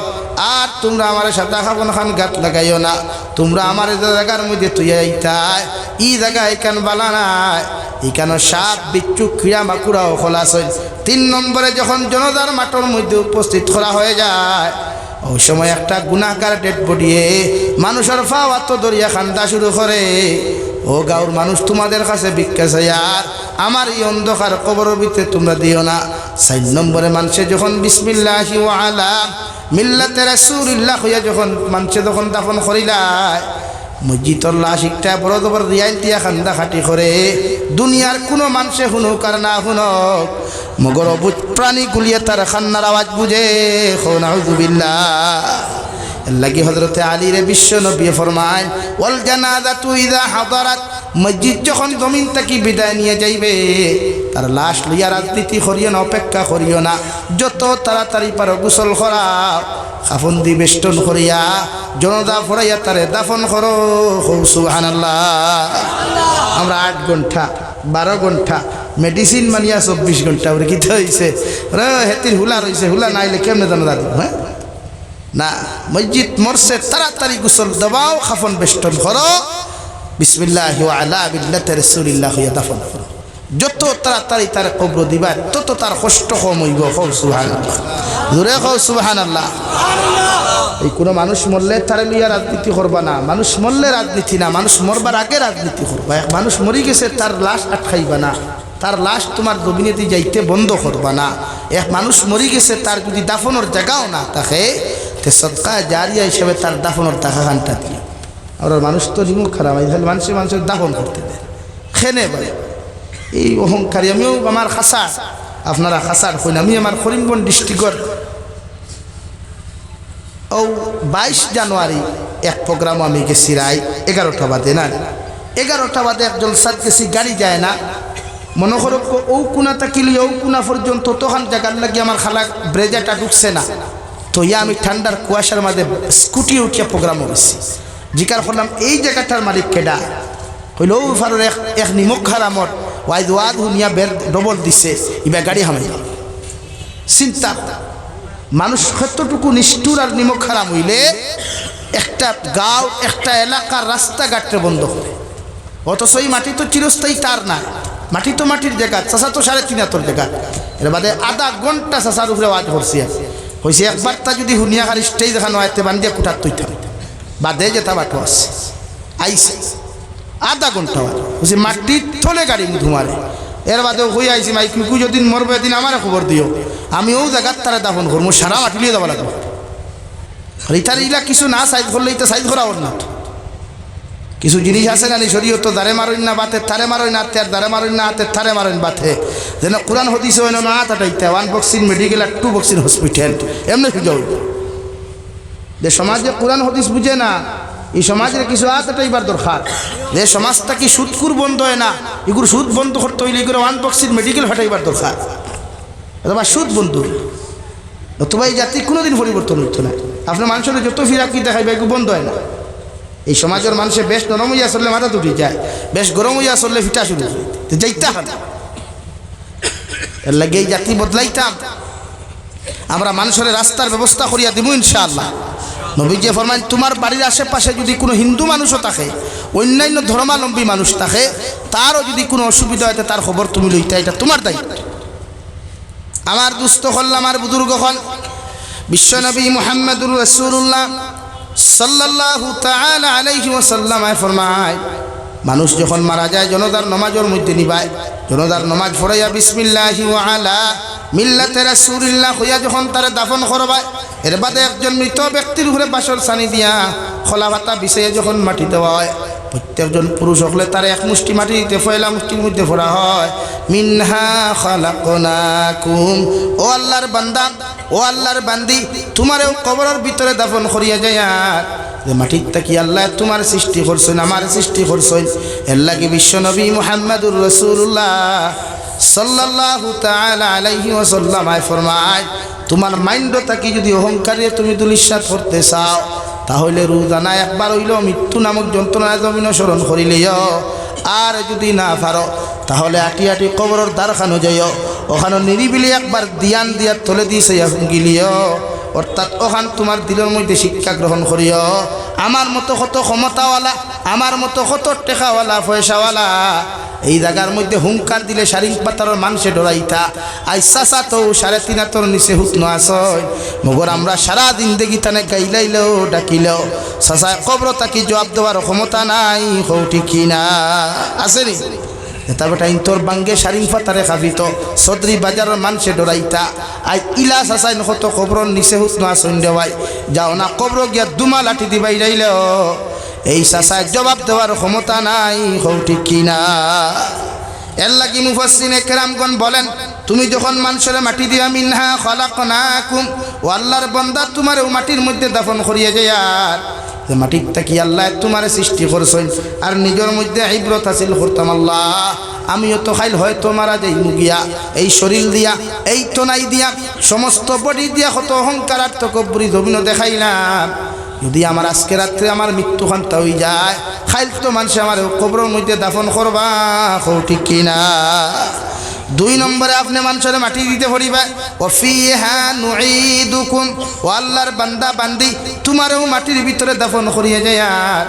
আর তোমরা আমার সাদা খাবন খান গাত লাগাইও না, তোমরা আমার জায়গার মধ্যে তুই আইতাই, ই জায়গা এখান বালা নাই, এখানে সাপ বিচ্ছু ক্রিয়া মাকুড়াও খোলাস হয়। 3 নম্বরে যখন জনতার মাঠের মধ্যে উপস্থিত করা হয়ে যায়, ওই সময় একটা গুনাহগার ডেড বডিয়ে মানুষের ফাওয়া তো দরিয়া খান্দা শুরু করে। ও গাঁর মানুষ তোমাদের কাছে ভিক্ষা চাই, আর আমার এই অন্ধকার কবরের ভিতরে তোমরা দিও না। 4 নম্বরে মানুষে যখন বিসমিল্লাহি ওয়া আলা মিল্লাতে রাসূলিল্লাহ হইয়া যখন মানুষে যখন দাফন করিলায়, মসজিদর লাশ একটা বড় বড় রিয়াইল দিয়া খান্দা খাটি করে, দুনিয়ার কোনো মানুষে শুনুক আর না শুনুক, মগর অবুজ প্রাণী গুলিয়ে তার খান্নার আওয়াজ বুঝে। নাউযুবিল্লাহ। লাগি হযরতে আলী রে বিশ্ব নবী ফরমায়, ওয়াল জানাজাতু ইযা হাদারাত, মসজিদ যখন জমিন থেকে বিদায় নিয়ে যাইবে, তার লাশ লইয়া রাজনীতি করিও না, অপেক্ষা করিও না, যত তাড়াতাড়ি পারো গোসল করা, কাফন দি বেষ্টন করিয়া জনদা ফরাইয়া তারে দাফন করো। সুবহানাল্লাহ। আমরা 8 ঘন্টা 12 ঘন্টা মেডিসিন মানিয়া 24 ঘন্টা ওরে কি হয়েছে রে, হেতির হুলা রয়েছে, হুলা নাইলে কেমনে জানো দাদু? হ্যাঁ না, মসজিদ মরছে তাড়াতাড়ি গোসল দেবাও, কাফন বেষ্টন করো, বিসমিল্লাহি ওয়া আলা মিল্লাতি রাসূলিল্লাহ হইয়া দাফন করো। যত তাড়াতাড়ি তার কবর দিবা তত তার কষ্ট কম হইব। সুবহানাল্লাহ। জোরে কও সুবহানাল্লাহ। এই কোনো মানুষ মরলে তারে লইয়া রাজনীতি করবা না, মানুষ মরলে রাজনীতি না, মানুষ মরবার আগে রাজনীতি করবা। এক মানুষ মরি গেছে তার লাশ আটকাইবা না, তার লাশ তোমার জমিনেতে যাইতে বন্ধ করবা না। এক মানুষ মরি গেছে তার যদি দাফনের জায়গাও না থাকে, তে সদকা জারিয়া হিসেবে তার দাফনের টাকা খানটা দিয়ে। আর মানুষ তো নিমুখ খারাপ, মানুষের দাফন করতে দেয় খেনে বলে এই অহংকারী। আমিও আমার খাসার, আপনারা খাসার হইন, আমি আমার করিমগঞ্জ ডিস্ট্রিক্টর 22 জানুয়ারি এক প্রোগ্রাম আমি গেছি রায় 11টা বাদে, না 11টা বাদে একজন সাত গেছি, গাড়ি যায় না, মনে করো ও কোনা তাকিলি ও কোনা পর্যন্ত তখন জায়গার লাগে আমার খালা ব্রেজাটা ঢুকছে না, তো ইয়া আমি ঠান্ডার কুয়াশার মাঝে স্কুটি উঠিয়া প্রোগ্রাম হয়েছি। জিকার করলাম এই জায়গাটার মালিক কেডা, হইল ও ফারুর এক নিমক হারামত ওয়াইদ ওয়াদ হুনিয়া বের ডবল দিছে, ইবা গাড়ি হামাই। চিন্তা মানুষ কতটুকু নিষ্ঠুর আর নিমক হারাম হইলে একটা গাঁও একটা এলাকার রাস্তাঘাটে বন্ধ করে। অথচ এই মাটি তো চিরস্থায়ী তার না, মাটি তো মাটির জায়গা, চাষা তো 3.5 জায়গা। এর বাদে আধা ঘন্টা চাষার উপরে আওয়াজ করছি হয়েছে। একবার তা যদি হুনিয়াখার স্টেজ দেখানো হয় বান্ধিয়া কুঠার তৈতাম বাদে যেতা বাটো আছে আইসে আধা ঘন্টা বলছি মাটির থলে গাড়ি ধুমারে। এর বাদে হয়ে আইসি মাই কুকু যদি মরবে দিন আমার খবর দিও, আমি ও জায়গার তারা দাফন করবো, সারা মাটি লিয়ে যাওয়া লাগবে। ইতার ইলা কিছু না সাইজ করলে এটা সাইজ করা ওর না, কিছু জিনিস আছে না শরীয়ত তো দাঁড়ে মারইন না বাতে তারে মারইন না, আর দাঁড়ে মারইন না হাতে তারে মারইন বাতে, যেন কোরআন হদিস হয় না তাটাইতে 1 বক্সিন মেডিকেল আর 2 বক্সিন হসপিটাল এমনি সুযোগ হইল। যে সমাজে কোরআন হদিস বুঝে না, এই সমাজের কিছু আতাটাইবার দরকার। যে সমাজটা কি সুদকুর বন্ধ হয় না, এগুলো সুদ বন্ধ করতে হইলে এগুলো 1 বক্সিন মেডিকেল হটাইবার দরকার, অথবা সুদ বন্ধু, অথবা এই জাতি কোনোদিন পরিবর্তন হইতো না। আপনার মানুষের যত ফিরাকি দেখাইবে এগুলো বন্ধ হয় না। এই সমাজের মানুষে বেশ নরম হইয়া চললে মাথা তুটি যায়, বেশ গরম হইয়া চললে ফিটা শুরু যাইতে হয়। এর লাগে এই জাতি বদলাইতাম, আমরা মানুষের রাস্তার ব্যবস্থা করিয়া দিব ইনশাআল্লাহ। নবীজি ফরমান তোমার বাড়ির আশেপাশে যদি কোনো হিন্দু মানুষও থাকে, অন্যান্য ধর্মাবলম্বী মানুষ থাকে, তারও যদি কোনো অসুবিধা হয় তার খবর তুমি লইতে, এটা তোমার দায়িত্ব। আমার দুস্থ হল, আমার বুজুর্গ হল, বিশ্বনবী মুহাম্মদুর রাসূলুল্লাহ সাল্লাল্লাহু তাআলা আলাইহি ওয়াসাল্লাম ফরমায়, মানুষ যখন মারা যায় জনতার নামাজের মধ্যে নিবায়, জনতার নামাজ পড়াইয়া বিসমিল্লাহি ওয়া আলা মিল্লাতে রাসূলুল্লাহ হইয়া যখন তারে দাফন করবায় এর বাদে একজন মৃত ব্যক্তির উপরে বাসর সানি দিয়া খোলা পাতা বিছিয়ে যখন মাটি দেওয়া হয় প্রত্যেকজন পুরুষ হলে তার এক মুষ্টি মাটি দিতে পয়লা মুষ্টির মধ্যে ভরা হয় মিনহা খালাকনাকুম ও আল্লাহর বান্দা ও আল্লাহর বান্দি তোমারও কবরের ভিতরে দাফন করিয়া যায় যে মাটির তাকি আল্লাহ তোমার সৃষ্টি করছেন আমার সৃষ্টি করছেন এর লাগি বিশ্ব নবী মুহাম্মদুর রাসূলুল্লাহ সাল্লাল্লাহু তাআলা আলাইহি ওয়াসাল্লাম ফরমায় তোমার মাইন্ড তাকি যদি অহংকারে তুমি দুলিশাত করতে চাও তাহলে রোজানা একবার হইল মৃত্যু নামক যন্ত্রণা জমিন স্মরণ করিলেও আর যদি না পারো তাহলে আটি আটি কবরের দ্বারখানো যাইও ওখানে নিরিবিলি একবার দিয়ান দিয়ার তলে দিয়েছে গিলিও অর্থাৎ ওখান তোমার দিলের মধ্যে শিক্ষা গ্রহণ করিও আমার মতো কত ক্ষমতাওয়ালা আমার মতো কত টেকাওয়ালা পয়সাওয়ালা এই জায়গার মধ্যে হুঙ্কার দিলে শারিং পাতার মানুষে ডরাইতা আইসা তো 3.5 হাতর নিচে হুতন আসয় মগর আমরা সারা দিন দেখি তানে গাইলাইলেও ডাকিলেও সাসায় কবর তাকি জবাব দেওয়ার ক্ষমতা নাই হৌটি কিনা আসেনি এটা বেটা ইন্তর বাঙ্গে শারিং পাতারে খাবিত সদরি বাজারের মানুষে ডরাইতা আই ইলা সাসাই নকত কবর নিচে হুতন আসন দেওয়াই যাও না কবর গিয়া দুমা লাঠি দিবাই যাইলেও এই সাসায় জবাব দেওয়ার ক্ষমতা নাই হৌটি কিনা এর লাগি মুফাসসিরিনে কেরামগণ বলেন তুমি যখন মানুষের মাটি দিয়া মিনহা খালাকনাকুম ও আল্লাহর বান্দা তোমার মাটির মধ্যে দাফন করিয়া যায় আর যে মাটির তাকি আল্লাহ তোমার সৃষ্টি করছেন আর নিজের মধ্যে ইবরত হাসিল করতাম আল্লাহ আমিও তো খাইল হয়তো মারা যাই মুগিয়া এই শরীর দিয়া এই তনাই দিয়া সমস্ত বডি দিয়া কত অহংকার আর তকব্বুরি জমিনও দেখাইলাম যদি আমার আজকে রাত্রে আমার মৃত্যু খান্তা হয়ে যায় খাইল তো মানুষ আমার কবরের মধ্যে দাফন করবা ঠিক কিনা 2 নম্বরে আপনি মানুষের মাটি দিতে পড়িবা ওয়াফিহা নুঈদুকুম ও আল্লাহর বান্দা বান্দি তোমারও মাটির ভিতরে দাফন করিয়া যায় আর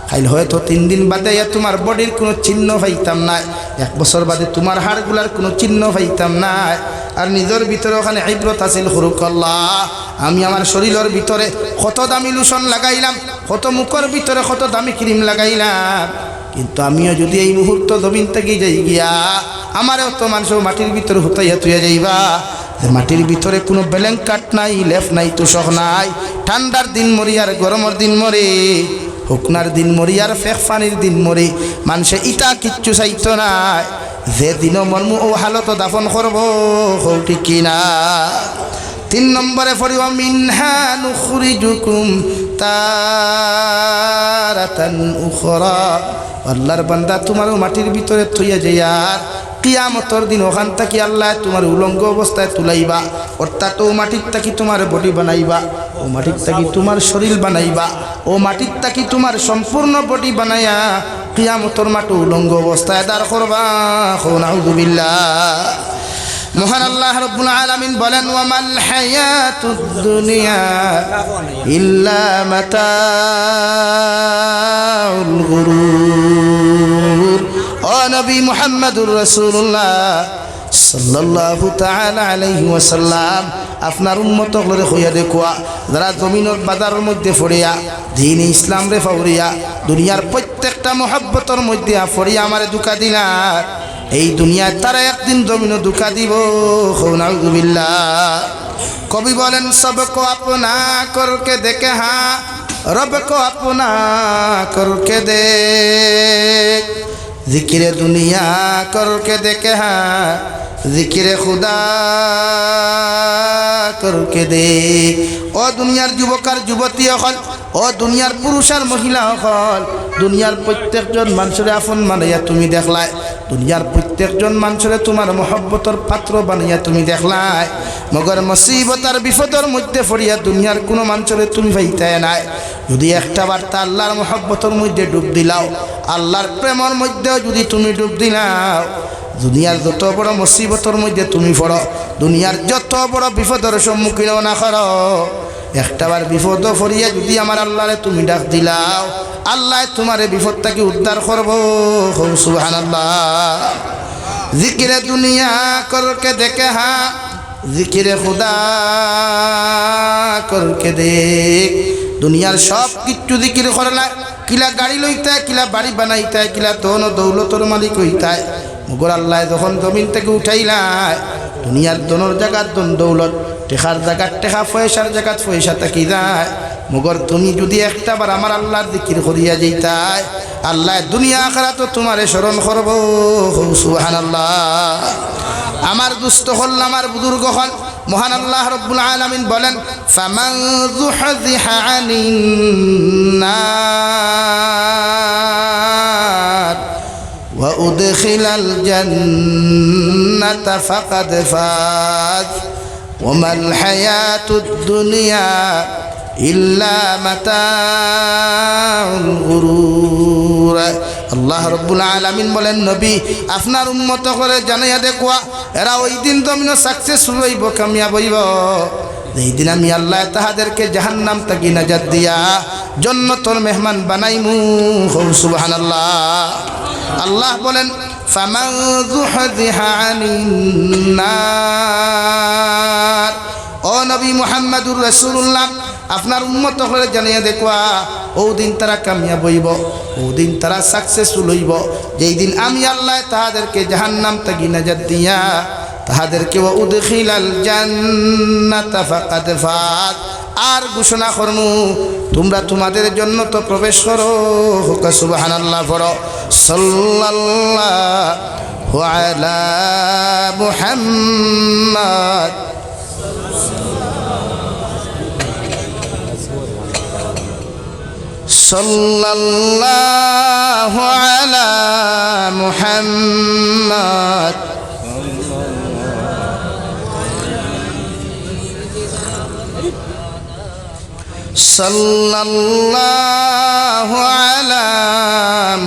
খাইল হয়তো 3 দিন বাদে তোমার বডির কোনো চিহ্ন পাইতাম না 1 বছর বাদে তোমার হাড়গুলার কোনো চিহ্ন পাইতাম না আর নিজের ভিতরে ওখানে ইবরত হাসিল করুক আল্লাহ আমি আমার শরীরের ভিতরে কত দামি লোশন লাগাইলাম কত মুখের ভিতরে কত দামি ক্রিম লাগাইলাম কিন্তু আমিও যদি এই মুহূর্ত জমিন থেকে যাই গিয়া আমারও তো মানুষ মাটির ভিতরে হুতাইয়া তুইয়া যাইবা মাটির ভিতরে কোনো ব্ল্যাঙ্কেট নাই লেফ নাই তোষক নাই ঠান্ডার দিন মরি আর গরমের দিন মরে হুকনার দিন মরি আর ফেক পানির দিন মরি মানুষে ইটা কিচ্ছু চাইতো না যে দিনও মর্ম ও হালত দাফন করবো ঠিক কিনা 3 নম্বরে পড়িবা মিনহা নুখরিজুকুম তারাতান উখরা আল্লাহর বান্দা তোমারও মাটির ভিতরে থইয়া যায় আর কিয়ামতের দিন ওখান থেকে আল্লাহ তোমার উলঙ্গ অবস্থায় তুলাইবা অর্থাৎ ও মাটির তাকি তোমার বডি বানাইবা ও মাটির তাকি তোমার শরীর বানাইবা ও মাটির তাকি তোমার সম্পূর্ণ বডি বানাইয়া কিয়ামতের মাঠে উলঙ্গ অবস্থায় দাঁড় করবা নাউযুবিল্লাহ মহান আল্লাহ রাব্বুল আলামিন বলেন ওয়ামাল হায়াতুদ দুনিয়া ইল্লা মাতাউল গুরুর ও নবী মুহাম্মদুর রাসূলুল্লাহ সাল্লাল্লাহু তাআলা আলাইহি ওয়াসাল্লাম আপনার উম্মত হলরে হইয়া দেখুয়া যারা জমিনের বাজারের মধ্যে ফড়িয়া দ্বীন ইসলাম রে ফাউরিয়া দুনিয়ার প্রত্যেকটা মহব্বতের মধ্যে ফড়িয়া আমারে দুকা দিলার এই দুনিয়ায় তারা একদিন জমিনও দুকা দিব নাউযুবিল্লাহ কবি বলেন সবকো আপনা করকে দেখে হ্যাঁ রব কো আপনা করকে দেখ জিকিরে দুনিয়া করকে দেখে হ্যাঁ জিকিরে খুদা করকে দেখ ও দুনিয়ার যুবক আর যুবতী হল ও দুনিয়ার পুরুষ আর মহিলা হল দুনিয়ার প্রত্যেকজন মানুষের আপন বানাইয়া তুমি দেখলাই দুনিয়ার প্রত্যেকজন মানুষের তোমার মহব্বতের পাত্র বানাইয়া তুমি দেখলাই মগর মুসিবত আর বিপদের মধ্যে পড়িয়া দুনিয়ার কোনো মানুষের তুমি পাইতে নাই যদি একটা বার্তা আল্লাহর মহব্বতের মধ্যে ডুব দিলাও আল্লাহর প্রেমের মধ্যেও যদি তুমি ডুব দিলাও দুনিয়ার যত বড় মুসিবতের মধ্যে তুমি পড়ো দুনিয়ার যত বড় বিপদের সম্মুখীন না করো একটাবার বিপদ পড়িয়া যদি আমার আল্লাহরে তুমি ডাক দিলাও আল্লাহ তোমার বিপদটাকে উদ্ধার করবো সুবহানাল্লাহ জিকিরে দুনিয়া করকে দেখে হ্যাঁ জিকিরে খুদা করকে দেখ দুনিয়ার সব কিছু জিকির করে না কিলা গাড়ি লইতে কিলা বাড়ি বানাইতে কিলা ধন দৌলতর মালিক হইতে মগর আল্লাহ যখন জমিন থেকে উঠাইলায় দুনিয়ার দনোর জায়গাত দন দৌলত টেকার জায়গাত টেকা পয়সার জায়গাত পয়সা থাকি যায় মগর তুমি যদি একটা বার আমার আল্লাহর জিকির করিয়া যাইতাই আল্লাহ দুনিয়া আখিরাত তোমারে স্মরণ করব সুবহানাল্লাহ আমার দুস্থ হল আমার বুজুর্গ হল মহান আল্লাহ রাব্বুল আলামিন বলেন ফামান যুহযিহা আনিন নার ওয়া উদখিলাল জান্নাতা ফাকাদ ফাজ ওয়া মাল হায়াতুদ দুনিয়া ইল্লা মাতাউল গুরুর আল্লাহ রাব্বুল আলামিন বলেন নবী আপনার উম্মত করে জানাইয়া দেখোয়া এরা ওই দিন জমিনে সাকসেসফুল হইব কামিয়াব হইব যেই দিন আমি আল্লাহ তাহাদেরকে জাহান্নাম থেকে নাজাত দিয়া জান্নাতুল মেহমান বানাইমু সুবহানাল্লাহ আল্লাহ বলেন ফামান যুহযিহা আনিন নার ও নবী মুহাম্মদুর রাসূলুল্লাহ আপনার উম্মত হলে জানিয়ে দেখবা ও দিন তারা কামিয়াব হইব ও দিন তারা সাকসেসফুল হইব যেই দিন আমি আল্লাহ তাহাদেরকে জাহান্নাম থেকে নাজাত দিয়া তাহাদেরকে উদখিলাল জান্নাতা ফাকাদ ফাজ আর ঘোষণা করমু তোমরা তোমাদের জন্য তো প্রবেশ করো সুবহানাল্লাহ পড়ো সাল্লাল্লাহু আলা মুহাম্মাদ সাল্লাল্লাহু আলা মুহাম্মাদ সাল্লাল্লাহু আলা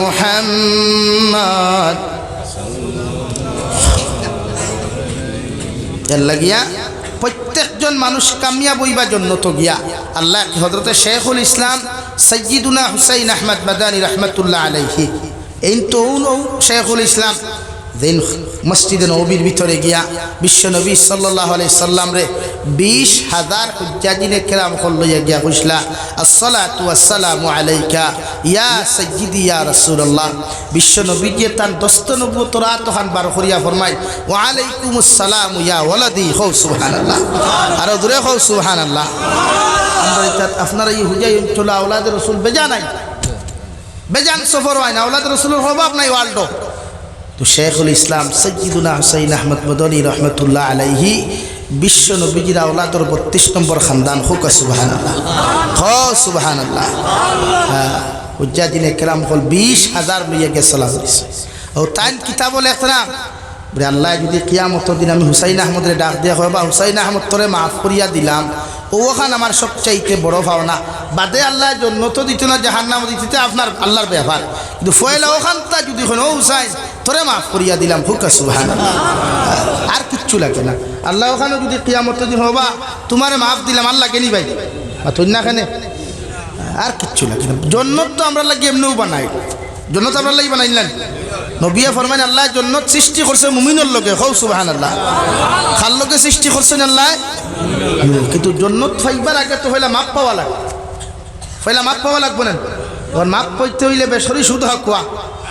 মুহাম্মাদ এর লাগিয়া প্রত্যেকজন মানুষ কামিয়াব হইবার জন্য তো গিয়া আল্লাহ হযরতে শেখুল ইসলাম সৈয়দুনা হুসাইন আহমদ মাদানী রহমতুল্লাহ আলাইহি এই তো শেখুল ইসলাম দিন মসজিদে নববীর ভিতরে গিয়া বিশ্বনবী সাল্লাল্লাহু আলাইহি সাল্লাম রে 20,000 হুজ্জাজিনে কেরাম লইয়া গিয়া কইসলা আসসালাতু ওয়াসসালামু আলাইকা ইয়া সাইয়্যিদি ইয়া রাসূলুল্লাহ বিশ্বনবী যে তার দস্ত নবুয়ত রাত খান বার করিয়া ফরমায় ওয়া আলাইকুমুস সালাম ইয়া ওয়ালাদি হো সুবহানাল্লাহ আর দূরে হো সুবহানাল্লাহ আমরা আপনারা এই হুজাই অঞ্চল আওলাদ রাসূল বেজা নাই বেজান সফর হয় না আওলাদ রাসূলের অভাব নাই ওয়াল্ডো তো শেখুল ইসলাম সৈয়দুনা হুসাইন আহমদ মাদানী রহমতুল্লাহ আলাইহি বিশ্ব নবীজির আওলাদর 32 নম্বর খানদান হোক সুবহানাল্লাহ হো সুবহানাল্লাহ হুজ্জাজিনে কেরাম হল 20,000 লইয়া গে সালাম দিছে ও তাইন কিতাব লেখরা বলে আল্লাহ যদি কিয়ামতের দিন আমি হুসাইন আহমদের ডাক দিয়া হয় বা হুসাইন আহমদ তোরে মাফ করিয়া দিলাম ওখান আমার সবচাইতে বড় পাওনা বাদে আল্লাহ জন্নত দিত না জাহান্নাম দিতে আপনার আল্লাহর ব্যাপার কিন্তু ফয়লা ওখানটা যদি হয় ও হুসাইন তোরে মাফ করিয়া দিলাম হুকা সুবহানাল্লাহ আর কিচ্ছু লাগে না আল্লাহ ওখানে যদি কিয়ামতের দিন হবা তোমারে মাফ দিলাম আল্লাহ কেনি ভাই তুই না খানে আর কিচ্ছু লাগে না জন্নত তো আমরা লাগে এমনিও বানাই জন্নত আমরা লাগি বানাইলেন নবিয়া ফরমান আল্লাহ জন্নত সৃষ্টি করছে মুমিনের লগে হও সুবহানাল্লাহ খাল লগে সৃষ্টি করছেন আল্লাহ কিন্তু জন্নত ফাইবার আগে তো হইলা মাপ পাওয়া লাগে পয়লা মাপ পাওয়া লাগবে না ওর মাপ পাইতে হইলে বেসরি সুদ হাকুয়া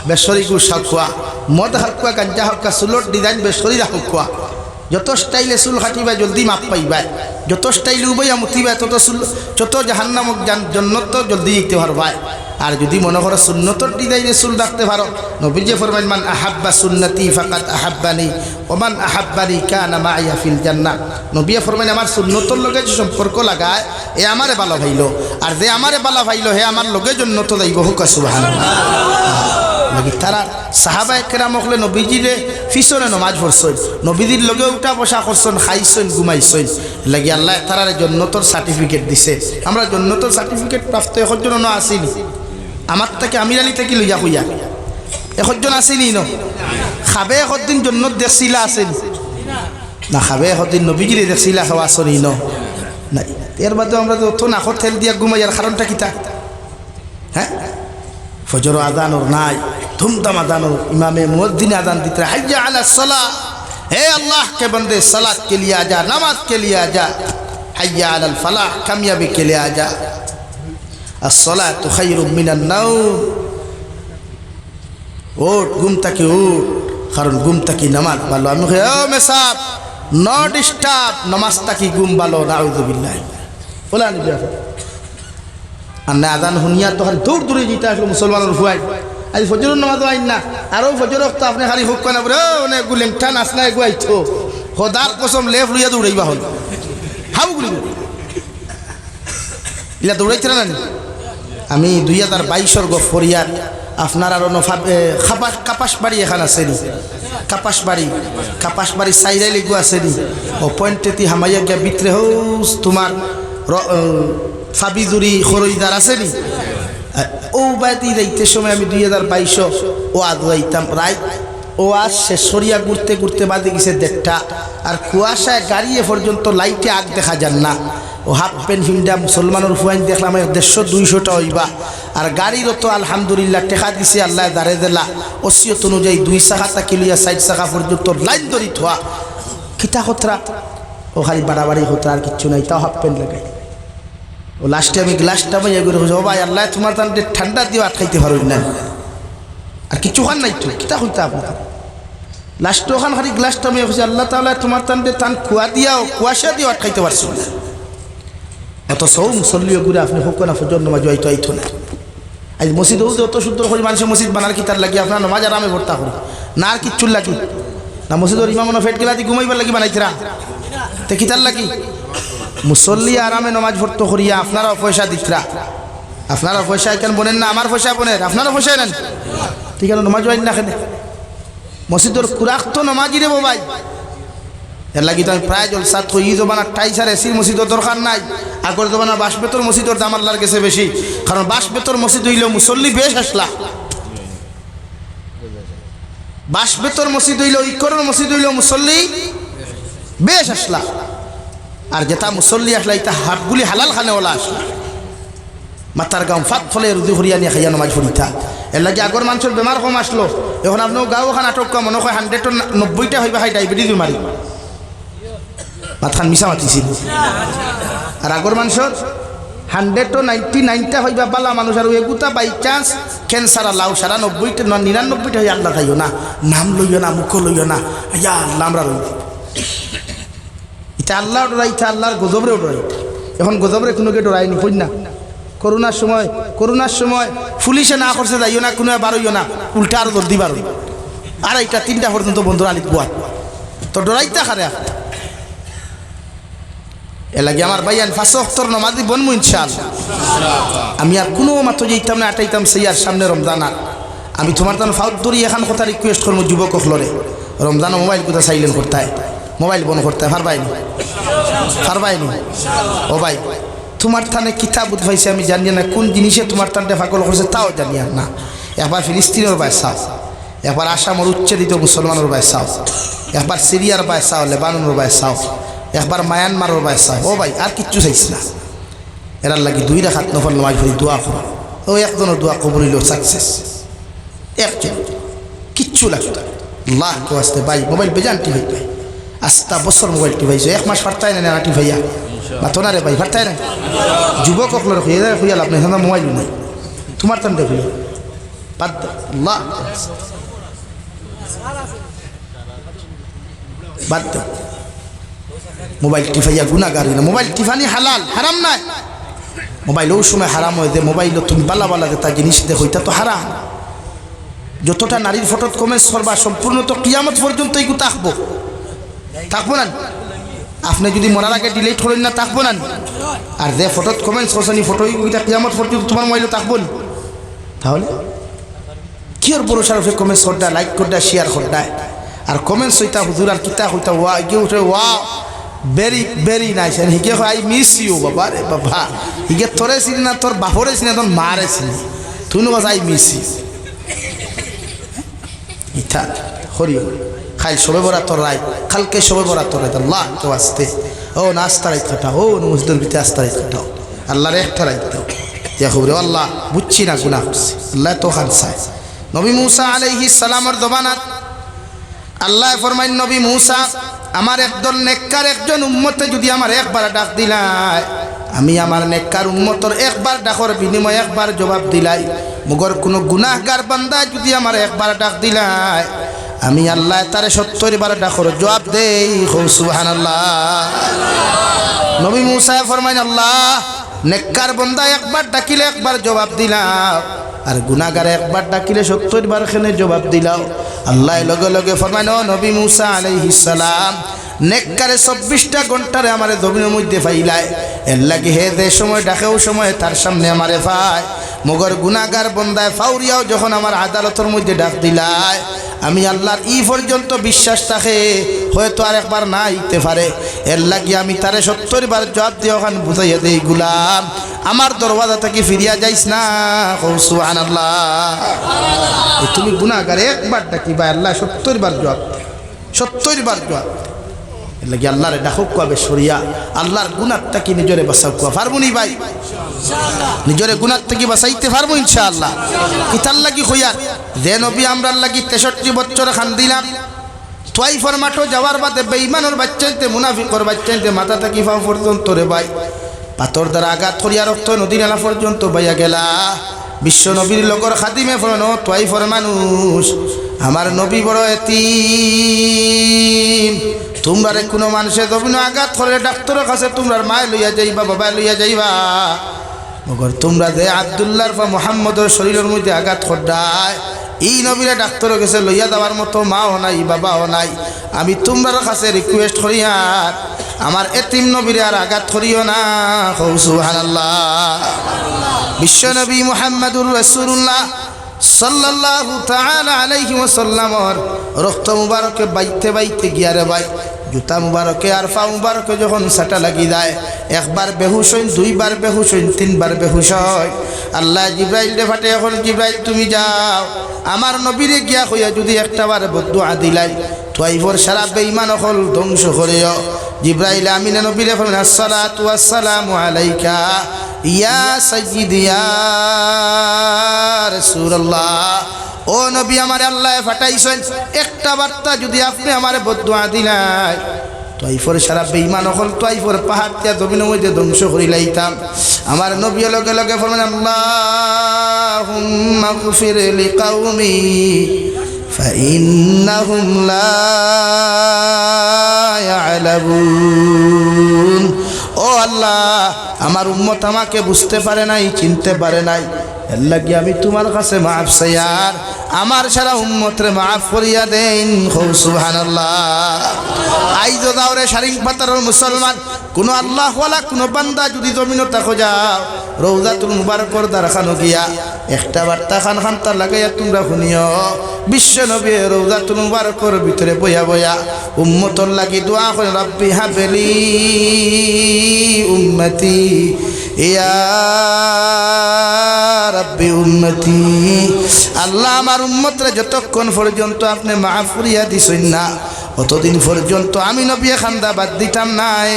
বেসরি গুড় হাকুয়া মদ হাকুয়া গাঞ্জা হাকুয়া চুলর ডিজাইন বেসরি হাকুয়া যত স্টাইলে চুল কাটিবা জলদি মাপ পাইবা যত স্টাইলে উবাইয়া মুতিবা তত জাহান্নামক জন্নত জলদি যেতে পারবা আর যদি মনে করো সুন্নতর ডিজাইনে চুল রাখতে পারো নবীজি ফরমাইন মান আহাব্বা সুন্নতি ফাকাত আহাব্বানি ওমান আহাব্বানি কানা মাইয়া ফিল জান্নাহ নবী ফরমাইন আমার সুন্নতর লগে যে সম্পর্ক লাগায় এ আমারে ভালো ভাইলো আর যে আমারে ভালো ভাইলো হে আমার লগে জন্নত যাইব হুকা সুবহানাল্লাহ লাগি তারা সাহাবায়ে কেরাম হলে নবীজিরে পিছনে নামাজ পড়ছেন নবীজির লগে উঠা বসা করছেন খাইছেন ঘুমাইছেন লাগি আল্লাহ তারার জন্নতর সার্টিফিকেট দিছে আমরা জন্নতর সার্টিফিকেট প্রাপ্ত এখন জন্য আসিনি আমার থেকে আমির আলী থেকে লইয়া কইয়া এখন আসেনি ন খাবে একদিন জন্নত দেখছিলা আসেন না খাবে একদিন নবীজিরে দেখছিলা খাওয়া আসনি ন নাই এর বাদে আমরা তো নাকত তেল দিয়া ঘুমাইয়ার কারণটা কিতা হ্যাঁ ফজর আজানোর নাই ধুমধাম আজানোর ইমামে মুয়াজ্জিন আজান দিতে হাইয়া আলা সালাহ হে আল্লাহ के बंदे सलात के लिए आजा नमाज के लिए आजा हैया अलल फलाह कामयाबी के लिए आजा अस्सलातु खैरुम मिनन नौम ওঠ ঘুম থেকে উঠ কারণ ঘুম থেকে নামাজ ভালো আমি ও মেসাব নো ডিস্টার্ব নামাজটা কি ঘুম ভালো নাউযুবিল্লাহ বলা নিবি আর না আজান শুনিয়া তো খালি দৌড় দৌড়ে যেতে আসলো মুসলমানের হুয়াই আজ ফজরের নামাজও আইন না আরও ফজর তো আপনি খালি হুক কানা বলে অনেক গুলেংটা নাচনা এগু আইতো খোদার কসম লেফ লইয়া দৌড়াইবা হল হাবুগুলি ইলা দৌড়াইতে না আমি 2022 গফরিয়ার আপনার আরো কাপাসবাড়ি এখান আছে নি কাপাসবাড়ি সাইরাই লিগু আছে নি ও পয়েন্টেতি হামাইয়া গিয়া বিত্রে হৌস তোমার ফাবিজুরি খরইদার আছে নি ও বাদি যাইতে সময় আমি 2022 ও আদাইতাম রাইট ও আজ শেষরিয়া ঘুরতে ঘুরতে বাদে গেছে দেড়টা আর কুয়াশায় গাড়িয়ে পর্যন্ত লাইটে আগ দেখা যান না ও হাফ প্যান্ট ফিন্ডা মুসলমানের ফুয়াইন দেখলাম 150-200টা হইবা আর গাড়িরও তো আলহামদুলিল্লাহ টেকা দিছে আল্লাহ দাঁড়ে দিলা ওসিয়ত অনুযায়ী 2 চাকা কিলিয়া 4 চাকা পর্যন্ত লাইন ধরি থোয়া কিতা খতরা ও খালি বাড়াবাড়ি খতরা আর কিচ্ছু নাই তাও হাফ প্যান্ট লাগাই ও লাস্টে আমি গ্লাসটা বাই এগুলো ও ভাই আল্লাহ তোমার তান ঠান্ডা দিয়ে আটকাইতে পারবেন না আর কিছু খান নাই তো কিতা হইতে আপনার লাস্ট ওখান খালি গ্লাসটা আমি হয়েছে আল্লাহ তাআলা তোমার টান কুয়া দিয়াও কুয়াশা দিয়েও আটকাইতে পারছো না অত সৌ মুসল্লিও ঘুরে আপনি হোক না ফজর নামাজ হয়তো আইতো না আজ মসজিদ হতে অত সুন্দর করে মানুষের মসজিদ বানার কি তার লাগি আপনার নামাজ আরামে ভর্তা করে না আর কিচ্ছুর লাগি না মসজিদর ইমামনা ফেট গেলা দিয়ে ঘুমাইবার লাগি বানাইছিরা তে কি তার লাগি মুসল্লি আরামে নামাজ ভর্তা করিয়া আপনারাও পয়সা দিতরা আপনারা পয়সা কেন বলেন না আমার পয়সা বলেন আপনারা পয়সা নেন ঠিক আছে নামাজ হয় না খেলে মসজিদর কুরাক তো নামাজি রে ভাই এর লাগি তো আমি প্রায় জলসা তো ই জমানা টাইসার এসির মসজিদর দরকার নাই আগর জমানা বাসবেতর মসজিদর দাম আল্লাহর গেছে বেশি কারণ বাসবেতর মসজিদ হইলেও মুসল্লি বেশ আসলা বাসবেতর মসজিদ হইলেও ইকরের মসজিদ হইলেও মুসল্লি বেশ আসলা আর যেটা মুসল্লি আসলা এটা হাটগুলি হালাল খানেওয়ালা আসলা মাতার গাঁও ফাঁক ফলে রুদি হরিয়া নিয়ে খাইয়া নামাজ পড়িতা এর লাগে আগর মানুষের বেমার কম আসলো এখন আপনার গাঁও ওখানে আটক কম মনে হয় 190টা হইবা হয় ডায়াবেটিস বেমারি মাথান মিশা মাতিছিল আর আগর মানুষের 199টা হইবা বালা মানুষ আর এগুতা বাই চান্স ক্যান্সার লাউ সারা 90টা 99টা হয়ে আল্লাহ খাইও না নাম লইও না মুখ লইও না ইয়া আল্লাহ আমরা লইব এটা আল্লাহ ডরাই এটা আল্লাহর গজবরে ডরাই এখন গজবরে কোনোকে ডরাইনি হই না করোনার সময় পুলিশে না করছে যাইও না কোনো বারইও না উল্টা আরো জলদি বারো আর এইটা 3টা পর্যন্ত বন্ধুরা আলিত বুয়া তো ডরাইতে খারে এ লাগে আমার ভাইয়ান 5 ওয়াক্তর নামাজি বনমু ইনশাআল্লাহ আমি আর কোনো মাত্র যেতাম না আটাইতাম সেই আর সামনে রমজান আর আমি তোমার তান ফাউত ধরি এখন কথা রিকোয়েস্ট করবো যুবক হলরে রমজান মোবাইল কোথায় সাইলেন্ট করতে হয় মোবাইল বন্ধ করতে হয় ফারবাইনি ও ভাই তোমার থানে কিতাব উদ্ভাইছে আমি জানি না কোন জিনিসে তোমার টানটা ফাঁকল করছে তাও জানি না একবার ফিলিস্তিনের বায় চাও একবার আসামের উচ্ছেদিত মুসলমানের বায় চাও একবার সিরিয়ার বায় চাও লেবাননের বায় চাও একবার মায়ানমারের বায় চাও ও ভাই আর কিচ্ছু চাইছি না এরার লাগি 2 রাকাত নফল নামাজ পড়ি দোয়া করো ও একজনের দোয়া কবুল হইল সাকসেস একজন কিচ্ছু লাগতো আল্লাহ কেউ আসতে ভাই মোবাইল বেজানটি ভাই ভাই আস্তা বছর মোবাইলটি ভাইছো 1 মাস ফারতাই না নাটি ভাইয়া মাতো না রে ভাই ফারতাই না যুবক হকলর হইয়া লাভ নাই মোবাইল নাই তোমার টান দেখো বাদ আল্লাহ বাদ মোবাইল টিফাইয়া গুনাহগার না মোবাইল টিফানি হালাল হারাম নাই মোবাইল ওই সময় হারাম হয় যে মোবাইল তুমি বালা বালা যেটা জিনিস দেখো এটা তো হারাম যতটা নারীর ফটোত কমেন্টস করবা সম্পূর্ণ তো কিয়ামত পর্যন্ত এগুলো থাকবো না আপনি যদি মরার আগে ডিলিট করেন না থাকবো না আর যে ফটোত কমেন্টস করছেন ফটো ওইটা কিয়ামত পর্যন্ত তোমার মোবাইলে থাকবো না তাহলে কি আর বড় সারফে কমেন্টস করডা লাইক করডা শেয়ার করডা আর কমেন্টস হইতা হুজুর আর কিতা হইতা ওয়া ইগে উঠে ওয়া ভেরি নাইস এন্ড হিগে আই মিস ইউ বাবা রে বাবা হিগে তোরে চিনি না তোর বাপরে চিনি না তোর মারে চিনি তুই নবাস আই মিস ইউ ইথা হরিও খাইল সবে বরা তোর রায় কালকে সবে বরা তোর রায় আল্লাহ কেউ আসতে ও না আস্তা রাইত কাটাও ও মসজিদের ভিতরে আস্তা রাইত কাটাও আল্লাহর একটা রাইত দাও ইয়া খবরে আল্লাহ বুঝছি না গুনাহ করছি আল্লাহ তো খান চায় নবী মুসা আলাইহিস সালামের দবানাত আল্লাহ ফরমাইন নবী মুসা আমার একদল নেককার একজন উম্মতে যদি আমার একবার ডাক দিলাই আমি আমার নেককার উম্মতর একবার ডাকর বিনিময়ে একবার জবাব দিলাই মগর কোনো গুনাহগার বান্দা যদি আমার একবার ডাক দিলাই আমি আল্লাহ তারে 70 বার ডাকর জবাব দেই সুবহানাল্লাহ। নবী মুসা ফরমাইন আল্লাহ নেককার বান্দা একবার ডাকিলে একবার জবাব দিলাম, আর গুনাহগার একবার ডাকিলে 70 বার খেনে জবাব দিলাম। আল্লাহ লগে লগে ফরমাইন ও নবী মুসা আলাইহিস সালাম নেককারে 24টা ঘন্টারে আমারে জমিনের মধ্যে ফাইলায়, এর লাগি হে যে সময় ডাকেও সময় তার সামনে আমারে পায়। মগর গুনাহগার বন্দায় ফাউরিয়াও যখন আমার আদালতের মধ্যে ডাক দিলায়, আমি আল্লাহর ই পর্যন্ত বিশ্বাস থাকে হয়তো আর একবার না আইতে পারে, এর লাগি আমি তারে 70 বার জবাব দিয়ে ওখান বুঝাইয়া দেই গুলাম আমার দরওয়াজা থেকে ফিরিয়া যাইস না। সুবহানাল্লাহ। তুমি গুনাহগার একবার ডাকি ভাই আল্লাহ 70 বার জবাব, 70 বার জবাব। এর লাগি আল্লাহরে ডাকুক কবে সরিয়া আল্লাহর গুনাহ থেকে নিজরে বাঁচাও কোয়া পারবনি ভাই, নিজরে গুনাহ থেকে বাঁচাইতে পারবো ইনশাআল্লাহ। কিতার লাগি হইয়ার যে নবী আমরার লাগি 63 বছর খান দিলাম, তোয়াইফর মাঠও যাওয়ার বাদে বেঈমানের বাচ্চাইতে মুনাফিকর বাচ্চাইতে মাথা থেকে পাও পর্যন্ত রে ভাই পাথর দ্বারা আঘাত করিয়া রক্ত নদী নালা পর্যন্ত বাইয়া গেলা। বিশ্ব নবীর লগর খাদিমে ফরনো তোয়াইফর মানুষ আমার নবী বড় এতিম, তোমরা কোনো মানুষের জমিন আঘাত করে ডাক্তারের কাছে তোমরার মায় লইয়া যাইবা বাবা লইয়া যাইবা, মগর তোমরা যে আব্দুল্লাহর বা মুহাম্মদের শরীরের মধ্যে আঘাত করডায় এই নবীরা ডাক্তারের কাছে লইয়া দেওয়ার মতো মাও নাই বাবাও নাই। আমি তোমরার কাছে রিকোয়েস্ট করি আর আমার এতিম নবীরে আর আঘাত করিও না। সুবহানাল্লাহ। বিশ্ব নবী মুহাম্মদুর রাসূলুল্লাহ সাল্লাল্লাহু তাআলা আলাইহি ওয়াসাল্লামর রক্ত মুবারকে বাইতে বাইতে গিয়া রে ভাই জুতা মুবারকে আর পা মুবারকে যখন সাটা লাগি যায়, একবার বেহুশ হইন, দুইবার বেহুশ হইন, তিনবার বেহুশ হয়। আল্লাহ জিব্রাইল রে ফাটে এখন জিব্রাইল তুমি যাও আমার নবীরে গিয়া কইয়া যদি একটাবার বদদুয়া দিলাই তোয়াইফর সারা বেঈমান হল ধ্বংস করিও। জিব্রাইল আমিনা নবীরে ফরমান আসসালাতু ওয়াসসালামু আলাইকা ইয়া সাইয়্যিদি ইয়া রাসূলুল্লাহ। ও নবী আমার আল্লাহ ফাটাইছেন একটা বার্তা যদি আপনি আমারে বদদুয়া দিলাই তোয়াইফর সারা বেঈমান হল তোয়াইফর পাহাড় তিয়া জমিনের মধ্যে ধ্বংস করিলাইতাম। আমার নবী লগে লগে ফরমান আল্লাহুম্মা গফির লিকাউমি ফাইন্নাহুম লা ইয়ালামুন। ও আল্লাহ আমার উম্মত আমাকে বুঝতে পারে নাই, চিনতে পারে নাই, এর লাগি আমি তোমার কাছে মাফ চাই আর আমার সারা উম্মতরে মাফ করিয়া দেন। সুবহানাল্লাহ। আইজ দাওরে শারিং পাতারের মুসলমান কোন আল্লাহওয়ালা কোন বান্দা যদি জমিনে থাকো যাও রওজাতুল মুবারকর দ্বারখানো গিয়া একটা বার্তা খান খান তার লাগাইয়া তোমরা শুনিও বিশ্ব নবী রওজাতুল মুবারকর ভিতরে বইয়া বইয়া উম্মতর লাগি দোয়া করে রব্বি হাবলি উম্মতি ইয়া রাব্বি উম্মতি। আল্লাহ আমার উম্মতরে যতক্ষণ পর্যন্ত আপনি মাফ করিয়া দিছেন না অতদিন পর্যন্ত আমি নবী খান্দা বাদ দিতাম নাই।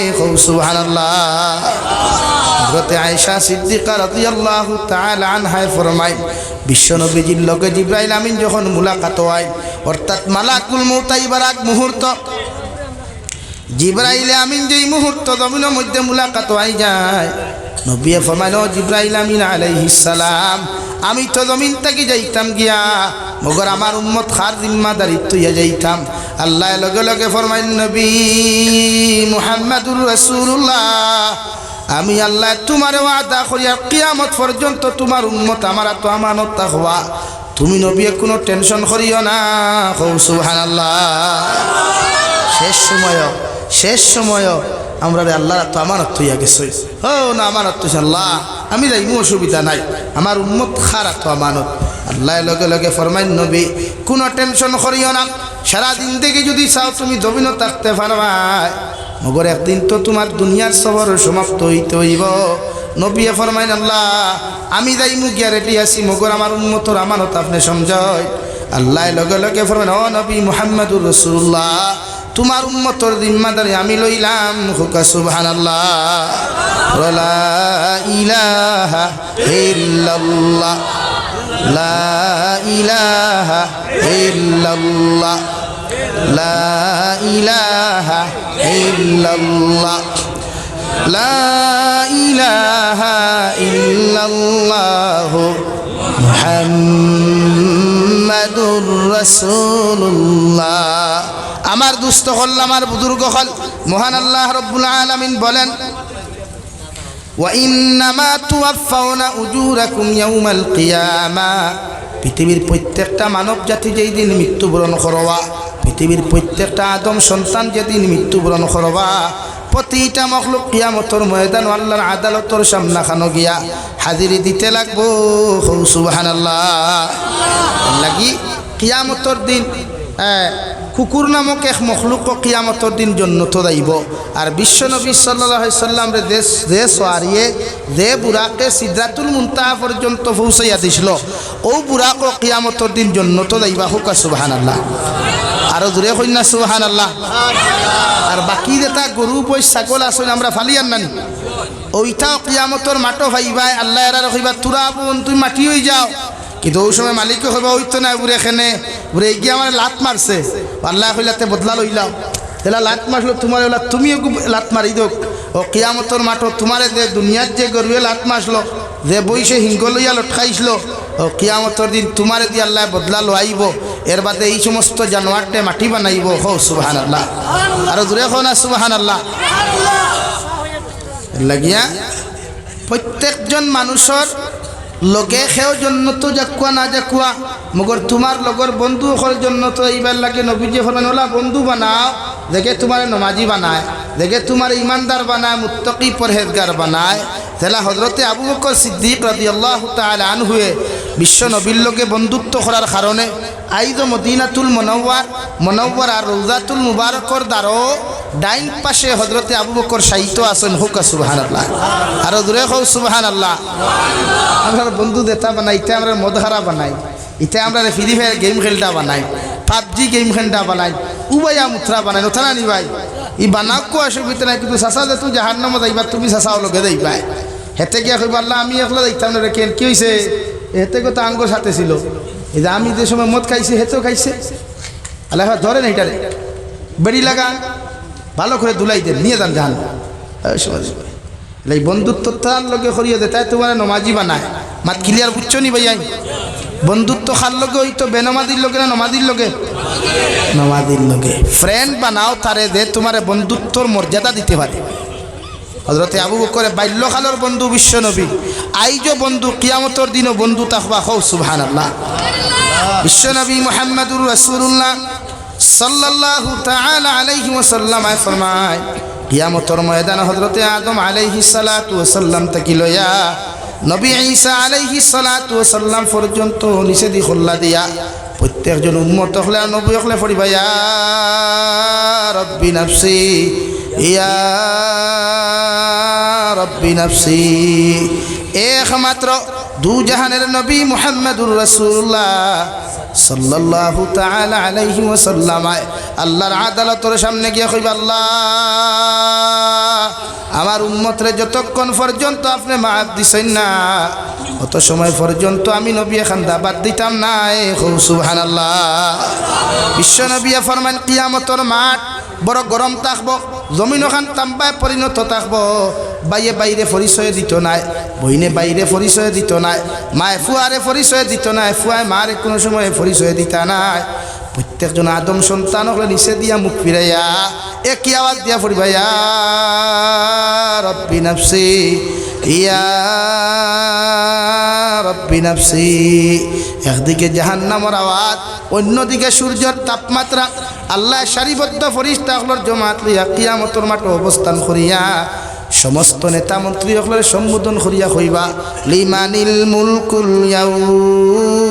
সুবহানাল্লাহ। হযরত আয়েশা সিদ্দিকা রাদিয়াল্লাহু তাআলা আনহা ফরমায় বিশ্ব নবীজির লগে জিবরাইল আমিন যখন মুলাকাত হয় অর্থাৎ মালাকুল মউত আইবার আগ মুহূর্ত জিবরাইল আমিন যেই মুহূর্ত জমিনের মধ্যে মুলাকাত হয়ে যায় নবী ফরমানো জিবরাইল আমিন আলাইহিস সালাম আমি তো জমিন থেকে যাইতাম গিয়া মগর আমার উম্মত খার জিম্মাদারিত্ব ইয়া যাইতাম। আল্লাহ লগে লগে ফরমাইন নবী মুহাম্মাদুর রাসূলুল্লাহ আমি আল্লাহ তোমার ওয়াদা করিয়া কিয়ামত পর্যন্ত তোমার উম্মত আমার তো আমানত থাকবা, তুমি নবী কোনো টেনশন করিও না। সুবহানাল্লাহ। শেষ সময় আমরা আল্লাহ তো আমানত হইয়া গেছে। ও না আমানত তো আল্লাহ আমি যাই অসুবিধা নাই, আমার উম্মত খারা তো আমানত। আল্লাহ লগে লগে ফরমাইন নবী কোনো টেনশন করিও না, সারাদিন থেকে যদি চাও তুমি জমিনও থাকতে পারবা, মগর একদিন তো তোমার দুনিয়ার সফর সমাপ্ত হইতে হইব। নবী ফরমাইন আল্লাহ আমি যাই মুগিয়া রেডি আছি, মগর আমার উম্মতর আমানত আপনি সমঝয়। আল্লাহ লগে লগে ফরমাইন ও নবী মুহাম্মদুর রাসূলুল্লাহ তোমার উম্মতর জিম্মাদারি আমি লইলাম। হুকা সুবহানাল্লাহ। লা ইলাহা ইল্লাল্লাহ লা ইলাহা ইল্লাল্লাহ লা ইলাহা ইল্লাল্লাহ লা ইলাহা ইল্লাল্লাহ মুহাম্মাদুর মুহাম্মাদুর রাসূলুল্লাহ। আমার দুস্থ হল, আমার বুজুর্গ হল, মহান আল্লাহ রব্বুল আলামিন বলেন ওয়া ইন্নামা তুওয়াফাউনা উজুরাকুম ইয়াউমাল কিয়ামা। পৃথিবীর প্রত্যেকটা মানব জাতি যেই দিন মৃত্যুবরণ করবা, পৃথিবীর প্রত্যেকটা আদম সন্তান যেদিন মৃত্যুবরণ করবা, প্রতিটা মখলুক কিয়ামতের ময়দান আল্লাহর আদালতের সামনে খানো গিয়া হাজিরি দিতে লাগবো। সুবহানাল্লাহ। লাগি কিয়ামতের দিন কুকুর নামক এক মখলুক কিয়ামতের দিন জন্নত যাইব। আর বিশ্বনবী সাল্লাল্লাহু আলাইহি সাল্লাম রে দেশ হারিয়ে যে বুড়াকে সিদরাতুল মুনতাহা পর্যন্ত পৌঁছাইয়া দিছিল, ও বুড়াক কিয়ামতের দিন জন্নত যাইবা। হুকা সুবহানাল্লাহ। আরো জোরে কই না সুবহানাল্লাহ। আর বাকি যেটা গরু বই ছাগল আসলে আমরা ফালিয়ান নানি, ওইটাও কিয়ামতের মাটো ভাইবাই। আল্লাহ এরা রখিবা তুরা বোন তুই মাটি হয়ে যাও, কিন্তু ওই সময় মালিককে কইবা ওই তো না বুড়ে এখানে বুড়ে গিয়ে আমার লাত মারছে, আল্লাহ কইলাতে বদলা লইলাও। এলা লাত মারলো তোমার, ওলা তুমিও লাত মারি দোক। ও কিয়ামতের মাঠো তোমারে যে দুনিয়ার যে গরুয়ে লাত মারলো, যে বইসে হিঙ্গ লইয়া লটকাইছিল, ও কিয়ামতের দিন তোমারে দিয়ে আল্লাহ বদলা লইব। এর বাদে এই সমস্ত জানোয়ারটে মাটি বানাইব। হো সুবহানাল্লাহ। আরো দূরে হো না সুবহানাল্লাহ। লাগিয়া প্রত্যেকজন মানুষের লগে সেও জন্য তো যাকুয়া না যাকুয়া, মগর তোমার লগর বন্ধু হল জন্য তো এইবার লাগে নবীজি ফরমান ওলা বন্ধু বানাও দেখে তোমার নমাজি বানায়, দেখে তোমার ইমানদার বানায়, মুত্তাকি পরহেজগার বানায়। তাহলে হজরতে আবু বকর সিদ্দিক রাদিয়াল্লাহু তাআলা আনহুয়ে বিশ্ব নবীর লগে বন্ধুত্ব করার কারণে আইজ মদিনাতুল মুনাওয়ার আর রওজাতুল মুবারকর দ্বারো ডাইন পাশে হজরতে আবু বকর সাহিত্য আছেন। হুকা সুবহানাল্লাহ। আরো দূরে হও সুবহানাল্লাহ। আমরা বন্ধু দেতা বানাই, ইটা আমরা মদহারা বানাই, ইটা আমরা ফ্রি ফায়ার গেম খেলটা বানাই, পাবজি গেম খেলটা বানাই, উবাইয়া মুত্রা বানাই। নথা নি ভাই ই বানাকো অসুবিধা নাই, কিন্তু চাচা যে তুই জাহান্নামে যাইবা, তুমি চাচাও লগে যাইবা। হেতে গিয়া কইবা আল্লাহ আমি একলা যাইতাম না রে, কেন কি হয়েছে? হেতে তো আঙ্গুর সাথে ছিল, এই যে আমি যে সময় মদ খাইছি হেতেও খাইছে। আল্লাহ ধরেন এইটারে বেড়ি লাগান, ভালো করে দুলাই দেন, নিয়ে যান জাহান। এই বন্ধুত্ব তার লগে করিয়ে দে, তাই তোমার নমাজি বানায়। মাত ক্লিয়ার বুঝছো নি ভাইয়াই? বন্ধুত্ব খার লগে ওই তো বেনমাদির লগে না নমাদির লগে? নমাদির লগে। ফ্রেন্ড বানাও তারে দে তোমার বন্ধুত্বর মর্যাদা দিতে পারে। হযরতে আবু বকর বাল্যকালের বন্ধু বিশ্ব নবী, আইজো বন্ধু, কিয়ামতের দিনও বন্ধু তাকবা। হও সুবহানাল্লাহ। বিশ্ব নবী মুহাম্মদুর রাসূলুল্লাহ সাল্লাল্লাহু তাআলা আলাইহি ওয়াসাল্লাম ফরমায় কিয়ামতের ময়দানে হযরতে আদম আলাইহিস সালাতু ওয়াসাল্লাম থেকে লইয়া নবী ঈসা আলাইহিস সালাতু ওয়াসাল্লাম পর্যন্ত নিষেধি খোলা দিয়া প্রত্যেকজন উম্মত হলে নবী হলে পড়িবা ইয়া রব্বি নাফসি ইয়া রব্বি নাফসি। একমাত্র দু জাহানের নবী মুহাম্মদুর রাসূলুল্লাহ সাল্লাল্লাহু তাআলা আলাইহি ওয়াসাল্লাম আল্লাহর আদালতের সামনে গিয়ে কইবা আল্লাহ আমার উম্মতরে যতক্ষণ পর্যন্ত আপনি মাফ দিছেন না অত সময় পর্যন্ত আমি নবী খান্দা বাদ দিতাম না। সুবহানাল্লাহ। বিশ্ব নবী ফরমান কিয়ামতের মাঠ বড় গরম থাকবো, জমিন ওখান তাম্বায় পরিণত থাকবো। বাইয়ে বাইরে পরিচয় দিত নাই, বইনে বাইরে পরিচয় দিত নাই, মায় ফুয়ারে পরিচয় দিত নাই, ফুয়ায় মারে কোনো সময় পরিচয় দিতা নাই। প্রত্যেকজন আদম সন্তান হলে নিচে দিয়া মুখ ফিরাইয়া একই আওয়াজ দিয়া পড়িবা ইয়া রব্বি নাফসি ইয়া রব্বি নাফসি। একদিকে জাহান্নামের আওয়াজ, অন্যদিকে সূর্যের তাপমাত্রা। আল্লাহ সারিবদ্ধ ফেরেশতাগুলোর জমাত লইয়া কিয়ামতের মাঠে অবস্থান করিয়া সমস্ত নেতা মন্ত্রী সকলের সম্বোধন করিয়া কইবা লিমানিল মুলকুল ইয়াউম।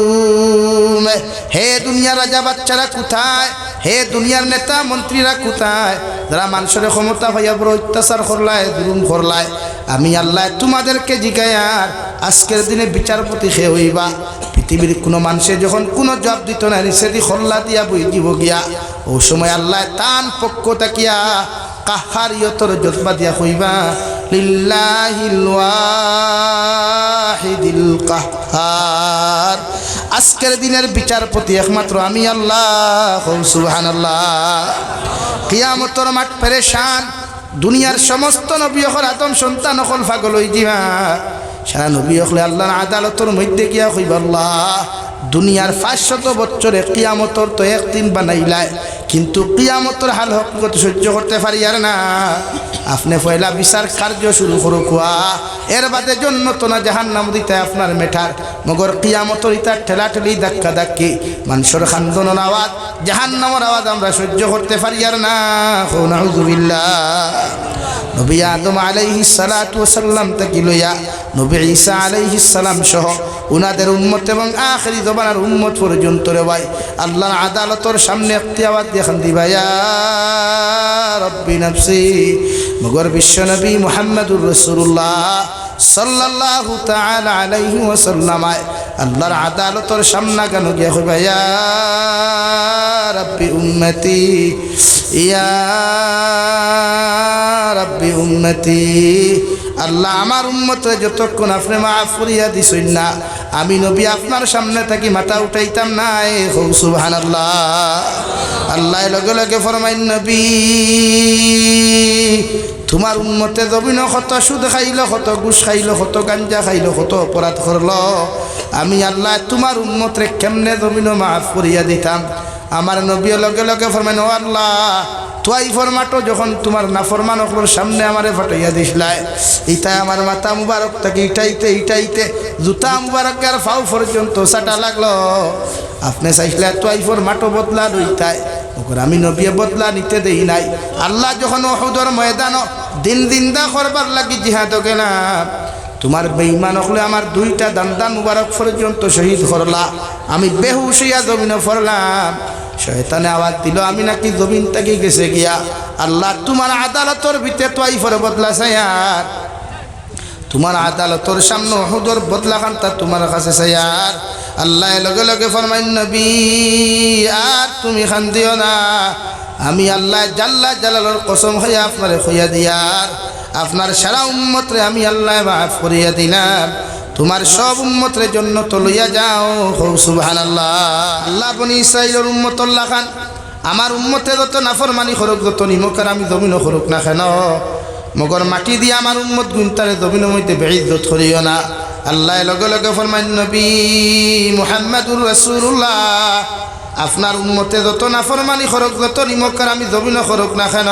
হে দুনিয়ার রাজা বাচ্চারা কোথায়? হে দুনিয়ার নেতা মন্ত্রীরা কোথায়? যারা মানুষের ক্ষমতা হইয়া বড় অত্যাচার করলায়, জুলুম করলায়, আমি আল্লাহ তোমাদেরকে জিজ্ঞায়ার আজকের দিনে বিচারপতি খে হইবা। পৃথিবীর কোনো মানুষের যখন কোনো জবাব দিত না, নিষেধি খল্লা দিয়া বই দিব গিয়া, ও সময় আল্লাহ তান পক্ষ তাকিয়া কাহারিয়তর জজবা দিয়া কইবা লিল্লাহিল ওয়াহিদিল কাহ্হার। আজকের দিনের বিচারপতি একমাত্র আমি আল্লাহ। সুবহানাল্লাহ। কিয়ামতের মাঠ পেরেশান, দুনিয়ার সমস্ত নবী হল আদম সন্তান হল পাগল হই দিবা। সারা নবী হলে আল্লাহর আদালতের মধ্যে গিয়া কইবা আল্লাহ দুনিয়ার 500 বছরে কিয়ামতর তো একদিন বানাইলাই, কিন্তু কিয়ামতর হাল হকিকত সহ্য করতে পারি আর না। আপনি পয়লা বিচার কার্য শুরু করো কুয়া, এর বাদে জন্য তো না জাহান্নাম দিতে আপনার মেঠার, মগর কিয়ামতর ইতার ঠেলাঠেলি ধাক্কা ধাক্কি মানুষের খান্দনের আওয়াজ, জাহান্নামের আওয়াজ আমরা সহ্য করতে পারি আর না। নাউযুবিল্লাহ। নবী আদম আলাইহিস সালাতু ওয়াস সালাম থেকে লইয়া নবী ঈসা আলাইহিস সালাম সহ উনাদের উম্মত এবং আখিরি জমানার উম্মত পর্যন্ত রে ভাই আল্লাহর আদালতের সামনে একটি আওয়াজ দেখান দিবা, ইয়া রব্বি নফসি। মগর বিশ্ব নবী মুহাম্মদুর রাসূলুল্লাহ সাল্লাল্লাহু তাআলা আলাইহি ওয়াসাল্লাম আল্লাহর আদালতের সামনে কেন গিয়া কইবা, ইয়া রব্বি উম্মতি, ইয়া রব্বি উম্মতি। আল্লাহ আমার উম্মতরে যতক্ষণ আপনি মাফ করিয়া দিছেন না, আমি নবী আপনার সামনে থাকি মাথা উঠাইতাম না। সুবহানাল্লাহ। আল্লাহ লগে লগে ফরমাইন, নবী তোমার উম্মতে জমিন কত সুদ খাইল, কত ঘুষ খাইল, কত গাঞ্জা খাইল, কত অপরাধ করল, আমি আল্লাহ তোমার উম্মতরে কেমনে জমিন মাফ করিয়া দিতাম। আমার নবী লগে লগে ফরমাইন, ও আল্লাহ তোয়াই ফরমাটো যখন তোমার নাফরমান অকলোর সামনে আমারে ফাটাইয়া দিসলাই, ইটাই আমার মাথা মুবারক থেকে ইটাইতে ইটাইতে জুতা মুবারক আর ফাও পর্যন্ত সাটা লাগলো। আপনি চাইলে তোয়াই ফরমাটো বদলা লইতাই, ওকে আমি নবী বদলা নিতে দেই নাই। আল্লাহ যখন উহুদের ময়দান দিন দিনদা করবার লাগি জিহাদ গেলাম, তোমার বেঈমান হলে আমার দুইটা দান মুবারক পর্যন্ত শহীদ করলা, আমি বেহুশ হইয়া জমিনে পড়লাম। শয়তানে আওয়াজ দিল আমি নাকি জমিন থেকে গেছে গিয়া। আল্লাহ তোমার আদালতর ভিতরে তোয়াইফের বদলা চাইয়ার, তোমার আদালতর সামনে উহুদের বদলা খানটা তোমার কাছে চাইয়ার। আল্লাহ লগে লগে ফরমাইন, নবী আর তুমি খান দিও না, আমি আল্লাহ জাল্লা জালালের কসম হইয়া আপনারে হইয়া দিয়ার আপনার সারা উম্মতরে আমি আল্লাহ মাফ করিয়া দিলাম, তোমার সব উম্মতের জন্য তো লইয়া যাও। সুবহানাল্লাহ। আল্লাহ বনি ইসরাইলের উম্মত আল্লাহ খান আমার উম্মতে যত নাফরমানি করুক, যত নিমকার আমি জমিনও করুক না কেন, মগর মাটি দিয়ে আমার উম্মত গুনতারে জমিনের মধ্যে বেইজ্জত করিও না। আল্লাহ লগে লগে ফরমাইন, নবী মুহাম্মদুর রাসূলুল্লাহ আপনার উম্মতে যত নাফরমানি করুক, যত নিমকার আমি জমিনও করুক না কেন,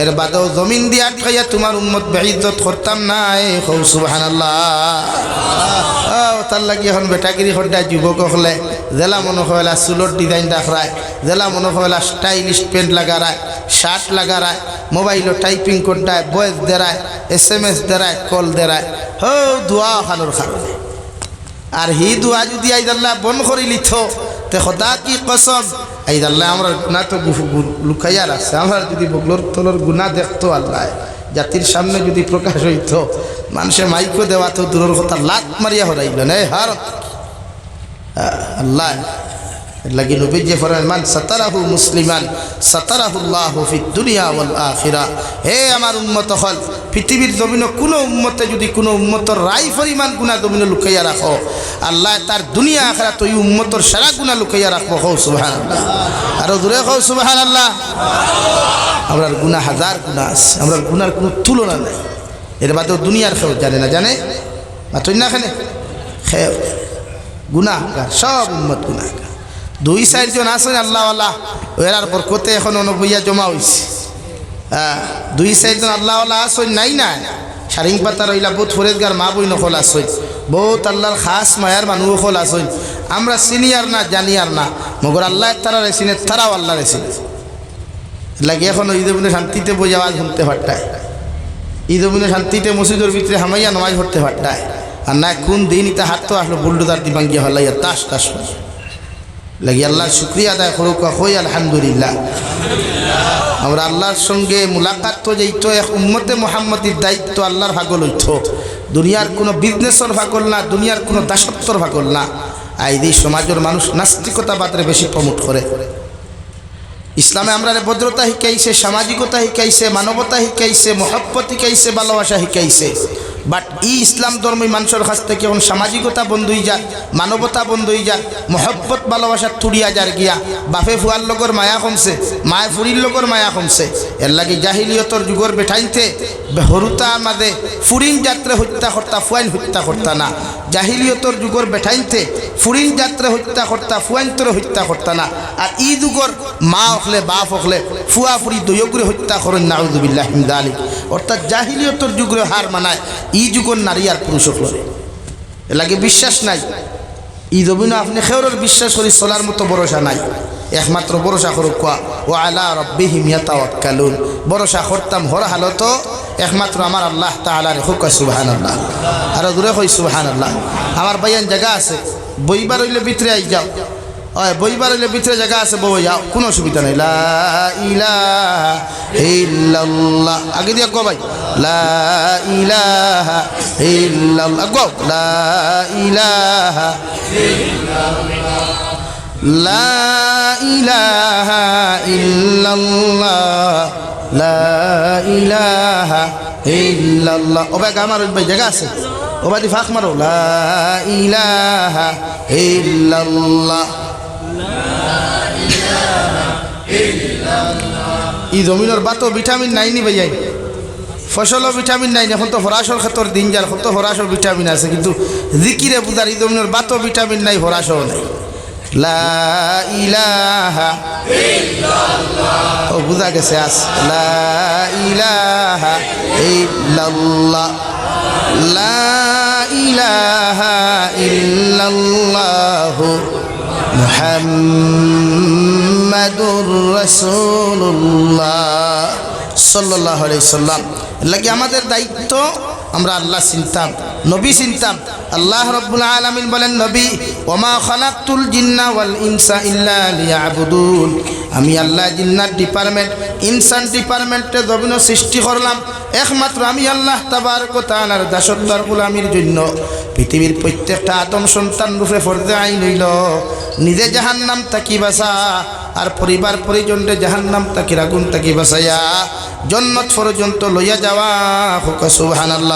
এর বাদেও জমিন দিয়ে আটকাইয়া তোমার উম্মত বেইজ্জত করতাম না। সুবহানাল্লাহ। তার লাগি এখন বেটাগিরি হড্ডা যুবক হলে জেলা মনে হইলা চুলোর ডিজাইন রাখরায়, জেলা মনে হইলা স্টাইলিশ পেন্ট লাগারায়, শার্ট লাগারায়, মোবাইলও টাইপিং করতায়, বয়েস দেরায়, SMS দেরায়, কল দেরায়, হো দোয়া খানোর কারণে। আর হি দোয়া যদি আইদাল্লাহ বন করি লিথ তে খোদা কি কসম, আইদাল্লাহ আমরা গুণা তো লুকাইয়া রাখছে। আমরা যদি বগলোর তলোর গুণা দেখতো আল্লাহ জাতির সামনে যদি প্রকাশ হইত, মানুষে মাইকো দেওয়া তো দূরের কথা লাত মারিয়া হরাইল না হার আল্লাহ লাগি নবী যে ফরমান, মান সাতারাহু মুসলিমান সাতারাহুল্লাহু ফিদ দুনিয়া ওয়াল আখিরা। হে আমার উম্মত হল, পৃথিবীর জমিনে কোনো উম্মতে যদি কোনো উম্মতর রাই পরিমাণ গুণা জমিনে লুকাইয়া রাখো, আল্লাহ তার দুনিয়া আখিরাত ওই উম্মতর সারা গুণা লুকাইয়া রাখবো। হও সুবহানাল্লাহ। আরো জোরে হও সুবহানাল্লাহ। আমরার গুণা হাজার গুণা আছে, আমরার গুণার কোনো তুলনা নাই। এর বাদেও দুনিয়ার খেও জানে না, জানে মাত্র না খানে খেও গুনাহগার, সব উম্মত গুনাহগার। 2-4 জন আছেন আল্লাহওয়ালা, এরার বরকতে এখন অনুবইয়া জমা হয়েছে। 2-4 জন আল্লাহওয়ালা আসেন নাই না, সারিং পাতা রইলা বহুত ফরেজগার মা বই নকল আসেন, বহুত আল্লাহর খাস মায়ার মানুষ হল আসেন। আমরা সিনিয়র না জানিয়ার না, মগর আল্লাহ তারা রেসিনে তারাও আল্লাহ রেসিনে লাগে। এখন ঈদে শান্তিতে বই আওয়াজ শুনতে পারতায়, ঈদে শান্তিতে মসজিদের ভিতরে হামাইয়া নামাজ পড়তে পারতায়। আর না কোন দিন ইতা হাত তো আসলো বুলডোজার দিবাঙ্গিয়া হলাইয়া তাস তাস লাগি। আল্লাহর শুক্রিয়া আদায় করুক, হই আলহামদুলিল্লাহ। আমরা আল্লাহর সঙ্গে মুলাকাত তো যেইত এক উম্মতে মুহাম্মদীর দায়িত্ব আল্লাহর ভাগল হইত, দুনিয়ার কোনো বিজনেসের ভাগল না, দুনিয়ার কোনো দাসত্বর ভাগল না। আইদি সমাজের মানুষ নাস্তিকতাবাদরে বেশি প্রমোট করে। ইসলামে আমরা ভদ্রতা শিকাইছে, সামাজিকতা শিকাইছে, মানবতা শিকাইছে, মহব্বত শিকাইছে, ভালোবাসা শিকাইছে। বাট ইসলাম ধর্মী মানুষের কাছ থেকে এখন সামাজিকতা বন্ধ হয়ে যার, মানবতা বন্ধ হয়ে যার, মহব্বত ভালোবাসা তুড়িয়া যার গিয়া বাপে ফুয়ার লগর মায়া কমছে, মায়ে ফুরির লগর মায়া কমছে। এর লাগে জাহিলিয়তর যুগর বেঠাইতে হরুতার মাঝে ফুরিন যাত্রে হত্যা কর্তা ফুয়াইন হত্যা কর্তা না, জাহিলিয়তর যুগর বেঠাইতে ফুরিন যাত্রে হত্যা কর্তা ফুয়াইন্তরে হত্যা কর্তা না। আর ই যুগর মা হকলে বাপ হকলে ফুয়া ফুরি দৈয়গুরে হত্যা করেন নাউযুবিল্লাহি মিন যালিক। অর্থাৎ জাহিলিয়তর যুগরে হার মানায় ই যুগর নারী আর পুরুষ হকলে। এর লাগে বিশ্বাস নাই ই জমিন আপনি খেউরের বিশ্বাস করি চলার মতো ভরসা নাই। একমাত্র ভরসা করুক কোয়া ও আলা রব্বিহিম ইয়াতাওয়াক্কালুন। ভরসা করতাম হর হালত একমাত্র আমার আল্লাহ তাআলার হুক সুবহানাল্লাহ। আর দূরে কই সুবহানাল্লাহ। আমার বাইয়ান জায়গা আছে, বইবার হইলে ভিতরে আই যাও, ওই বইবার হইলে ভিতরে জায়গা আছে, বই যাও, কোনো অসুবিধা নেই। লা ইলাহা ইল্লাল্লাহ আগে দিয়া গো ভাই, লা ইলাহা ইল্লাল্লাহ গো, লা ইলাহা লা ইলাহা ইল্লাল্লাহ, লা ইলাহা ইল্লাল্লাহ। ও ভাই আমার ভাই জায়গা আছে, ও ভাই ফাঁক মারো, লা ইলাহা ইল্লাল্লাহ। ই জমিনের বাতো ভিটামিন নাই নি ভাইয়াই, ফসলও ভিটামিন নাই। এখন তো হরাসর ক্ষেত্র দিন যার, তো হরাসর ভিটামিন আছে, কিন্তু জিকিরে বুঝার ই জমিনের বাতো ভিটামিন নাই, হরাসও নাই। লা ইলাহা ইল্লাল্লাহ, ও বুঝা গেছে আস, লা ইলাহা ইল্লাল্লাহ, লা ইলাহা ইল্লাল্লাহ মুহাম্মাদুর রাসূলুল্লাহ সাল্লাল্লাহু আলাইহি সাল্লাম। লাগে আমাদের দায়িত্ব আমরা আল্লাহ চিনতাম, নবী চিনতাম। আল্লাহ রাব্বুল আলামিন বলেন, নবী ওমা খালাকতুল জিন্না ওয়াল ইনসা ইল্লা লিয়াবুদুন। আমি আল্লাহ জিন্নাত ডিপার্টমেন্ট ইনসান ডিপার্টমেন্টে জমিন সৃষ্টি করলাম একমাত্র আমি আল্লাহ তাবারক ওয়া তাআলার দাসত্বর গোলামির জন্য। পৃথিবীর প্রত্যেকটা আদম সন্তান রূপে ফরজে আইন হইল নিজে জাহান্নাম তাকি বাঁচা আর পরিবার পরিজনরে জাহান্নাম তাকি আগুন তাকি বাঁচাইয়া জন্নত পর্যন্ত লইয়া যাওয়া। হুক সুবহানাল্লাহ।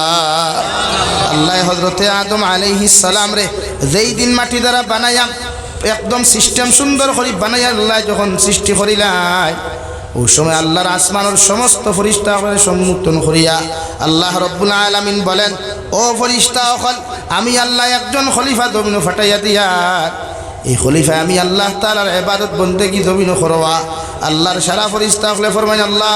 আল্লাহ হযরতে আদম আলাইহিস সালাম রে যেই দিন মাটি দ্বারা বানাইয়া একদম সিস্টেম সুন্দর করে বানাইয়া আল্লাহ যখন সৃষ্টি করিলাই, ওই সময় আল্লাহর আসমানের সমস্ত ফেরেশতাকে সম্মুখীন করিয়া আল্লাহ রাব্বুল আলামিন বলেন, ও ফেরেশতাগণ, আমি আল্লাহ একজন খলিফা জমিন ফাটাইয়া দিয়া, এই খলিফা আমি আল্লাহ তাআলার ইবাদত বন্দেগী জমিন করবা। আল্লাহর সারা ফেরেশতাগণ ফরমায়, আল্লাহ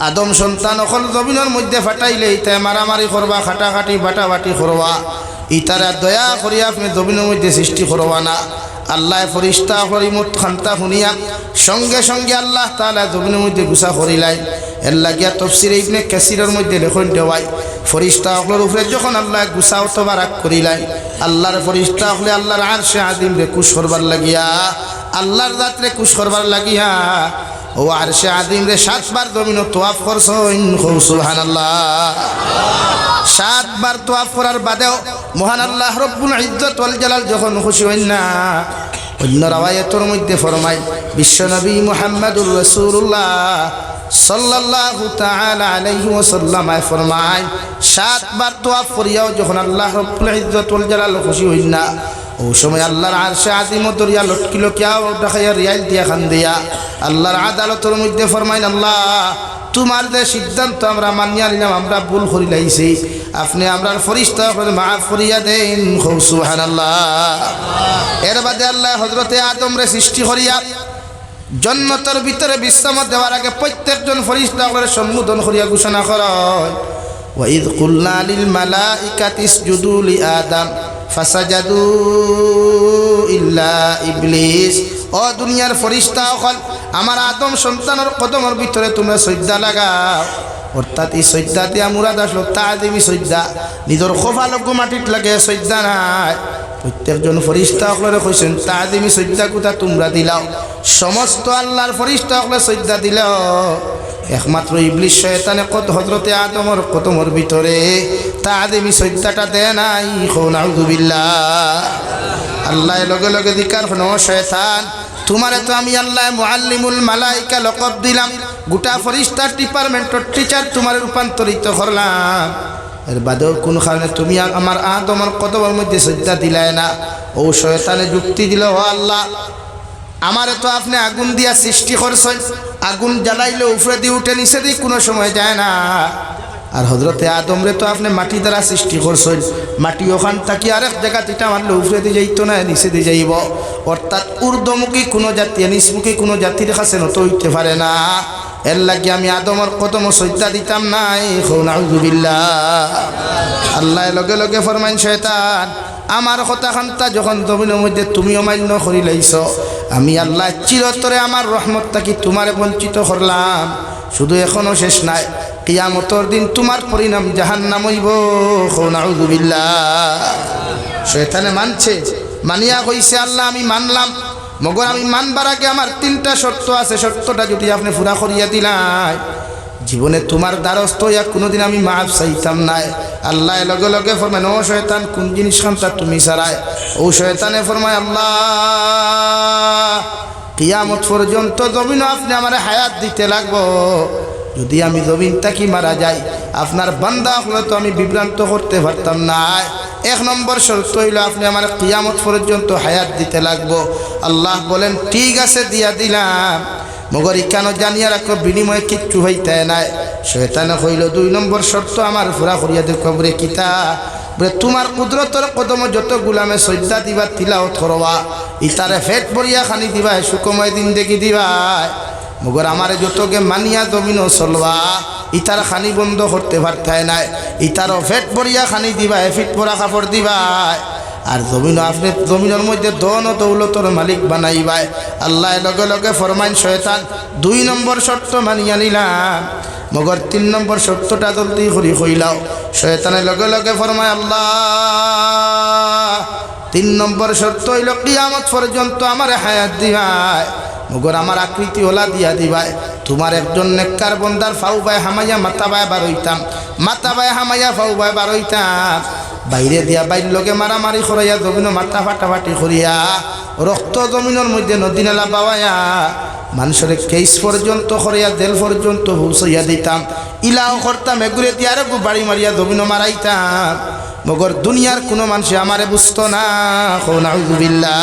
আদম সন্তান অকল জমিনের মধ্যে ফাটাইলে ইতা মারামারি করবা, খাটাখাটি বাটাবাটি করবা, ইতারা দয়া করিয়া আপনি জমিনের মধ্যে সৃষ্টি করবা না। আল্লাহ ফরিস্তা হরিমত খান্তা শুনিয়া সঙ্গে সঙ্গে আল্লাহ তাআলা জমিনের মধ্যে গুছা করিলাই। এর লাগিয়া তফসিরে ইবনে কাসিরের মধ্যে লেখন দেওয়াই, ফরিস্তা হকলের উপরে যখন আল্লাহ গুছা অথবা রাগ করিলাই, আল্লাহর ফরিস্তা হলে আল্লাহর আরশে আযীম রে কুশ করবার লাগিয়া, আল্লাহর জাতরে কুশ করবার লাগিয়া ও আরশে আযীম রে 7 বার জমিন তওয়াফ করছেন। সুবহানাল্লাহ। 7 বার তওয়াফ করার বাদেও মহান আল্লাহ রব্বুল ইজ্জত ওয়াল জালাল যখন খুশি হইন না, অন্য রাওয়ায়াতের মধ্যে ফরমায় বিশ্বনবী মুহাম্মদুর রাসূলুল্লাহ সাল্লাল্লাহু তাআলা আলাইহি ওয়াসাল্লাম ফরমায়, 7 বার তওয়াফ করিয়াও যখন আল্লাহ রব্বুল ইজ্জত ওয়াল জালাল খুশি হইন না, ওই সময় আল্লাহর আরশে আযীম দরিয়া লটকিলো কিয়াও দেখাইয়া রিয়াল দিয়া খান দিয়া আল্লাহর আদালতের মধ্যে ফরমাইন, আল্লাহ তোমার যে সিদ্ধান্ত আমরা মানিয়া নিলাম, আমরা ভুল করি লাইছি, আপনি আমরার ফরিস্তা করে মাফ করিয়া দেন। সুবহানাল্লাহ। এর বাদে আল্লাহ হযরতে আদম রে সৃষ্টি করিয়া জন্নতের ভিতরে বিশ্রাম দেওয়ার আগে প্রত্যেকজন ফরিস্তা করে সম্বোধন করিয়া ঘোষণা করেন, ওয়া ইয কুলনা লিল মালাইকাতি ইসজুদু লি আদম ফাসাজাদু ইল্লা ইবলিস। ও দুনিয়ার ফরিস্তা হল, আমার আদম সন্তানের কদমের ভিতরে তোমরা সজদা লাগাও। অর্থাৎ এই সজদা দিয়া মুরাদ আসলো তাআযীমি সজদা, নিজের খোফালক মাটিত লাগে সজদা নাই। প্রত্যেকজন ফরিস্তা হলরে কইছেন তাআযীমি সজদা কোথা তোমরা দিলাও, সমস্ত আল্লাহর ফরিস্তা হলে সজদা দিলাও। একমাত্র ইবলিস শয়তানে কত হযরতে আদমর কদমের ভিতরে তাআদিমি সজ্জাটা দেয় নাই। নাউযুবিল্লাহ। আল্লাহ লগে লগে দিকার হনো শয়তান তোমারে তো আমি আল্লাহ মুআল্লিমুল মালাইকা লকব দিলাম, গোটা ফেরেশতার ডিপার্টমেন্টের টিচার তোমার রূপান্তরিত করলাম, এর বাদেও কোন কারণে তুমি আমার আদমের কদমের মধ্যে সজ্জা দিলাই না? ও শয়তানে যুক্তি দিল, ও আল্লাহ আমারে তো আপনি আগুন দিয়া সৃষ্টি করছেন, আগুন জ্বালাইলে উপরে দিয়ে উঠে নিচে দিয়ে কোনো সময় যায় না, আর হযরতে আদমরে তো আপনি মাটি দ্বারা সৃষ্টি করছেন, মাটি ওখান থাকি আরেক জায়গা থেকে মারলে উপরে দিয়ে যাইতো না, নিচে দিয়ে যাইব। অর্থাৎ ঊর্ধ্বমুখী কোনো জাতি নিচমুখী কোনো জাতির কাছে নত হইতে পারে না, এর লাগে আমি আদমর কদম সজ্জা দিতাম নাই। নাউযুবিল্লাহ। আল্লাহ লগে লগে ফরমাইন শয়তান আমার কথা খান্তা যখন জমিনের মধ্যে তুমি অমান্য করি লাইছ, আমি আল্লাহ চিরতরে আমার রহমত থাকি তোমারে বঞ্চিত করলাম। শুধু এখনো শেষ নাই, কিয়ামতের দিন তোমার পরিণাম জাহান্নাম হইব। নাউযুবিল্লাহ। শয়তানে মানছে, মানিয়া কইছে আল্লাহ আমি মানলাম, মগর আমি মানবার আগে আমার 3টা শর্ত আছে, শর্তটা যদি আপনি পুরা করিয়া দিলাই জীবনে তোমার দ্বারস্থ হইয়া কোনোদিন আমি মাফ চাইতাম নাই। আল্লাহ লগে লগে ফরমায়, ও শয়তান কোন জিনিস খান্তা তুমি ছাড়ায়? ও শয়তানে ফরমায়, আল্লাহ কিয়ামত পর্যন্ত জমিনও আপনি আমার হায়াত দিতে লাগবো, যদি আমি জমিন থাকি মারা যাই আপনার বান্দা হলে তো আমি বিভ্রান্ত করতে পারতাম না। 1 নম্বর শর্ত হইল আপনি আমার কিয়ামত পর্যন্ত হায়াত দিতে লাগবো। আল্লাহ বলেন ঠিক আছে দিয়া দিলাম, মগর কেন জানিয়া রাখো বিনিময়ে কিচ্ছু হইতে নাই। শয়তানে কইল 2 নম্বর শর্ত আমার পুরা করিয়া দেখো বলে কিতা বলে তোমার কুদরতর কদম যত গুলামে সজ্জা দিবা তিলাওয়াত করবা, ইতারে ফেট ভরিয়া খানি দিবা, সুকময় দিন দেখি দিবা, মগর আমারে যতকে মানিয়া জমিনও চলবা, ইতার খানি বন্ধ করতে পারতায় নাই, ইতারও ফেট ভরিয়া খানি দিবা, ফিট পরা কাপড় দিবা, আর জমিনও আপনি জমিনের মধ্যে ধন ও দৌলতর মালিক বানাইবাই। আল্লাহ লগে লগে ফরমাইন শয়তান 2 নম্বর শর্ত মানিয়া নিলাম, মগর 3 নম্বর শর্তটা জলদি করি কইলাও। শয়তানের লগে লগে ফরমায় আল্লাহ 3 নম্বর শর্ত হইল কিয়ামত পর্যন্ত আমার হায়াত দিবাই, মগর আমার আকৃতি ওলা দিয়া দিবাই। তোমার একজন নেককার বন্দার ফাউ বাই হামাইয়া মাথা বাই বার হইতাম, মাথা বাই হামাইয়া ফাউ বাই বার হইতাম, বাইরে দিয়া বাইর লগে মারামারি করাইয়া জমিনও মাথা ফাটাফাটি করিয়া রক্ত জমিনের মধ্যে নদী নালা বাওয়াইয়া মানুষের কেস পর্যন্ত করিয়া জেল পর্যন্ত পৌঁছাইয়া দিতাম, ইলাও করতাম, এগুলো দিয়ে আরো বাড়ি মারিয়া জমিনও মারাইতাম, মগর দুনিয়ার কোনো মানুষ আমারে বুঝতো না। নাউযুবিল্লাহ।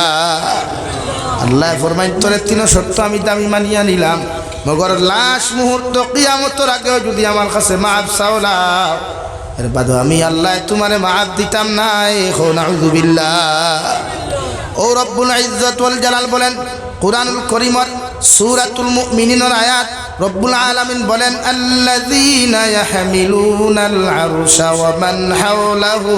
আল্লাহ ফরমাইন তোরে 3 শর্ত আমি দামি মানিয়া নিলাম, মগর লাশ মুহূর্ত কিয়ামতের আগেও যদি আমার কাছে মাফ চাওলাও এর বাদে আমি আল্লাহ তোমারে মাফ দিতাম নাই। নাউযুবিল্লাহ। ও রব্বুল ইজ্জত ওয়াল জালাল বলেন কুরআনুল কারীমের সূরাতুল মুমিনিনের আয়াত, রব্বুল আলামিন বলেন আল্লাযীনা ইয়াহমিলুনাল আরশা ওয়া মান হাওলাহু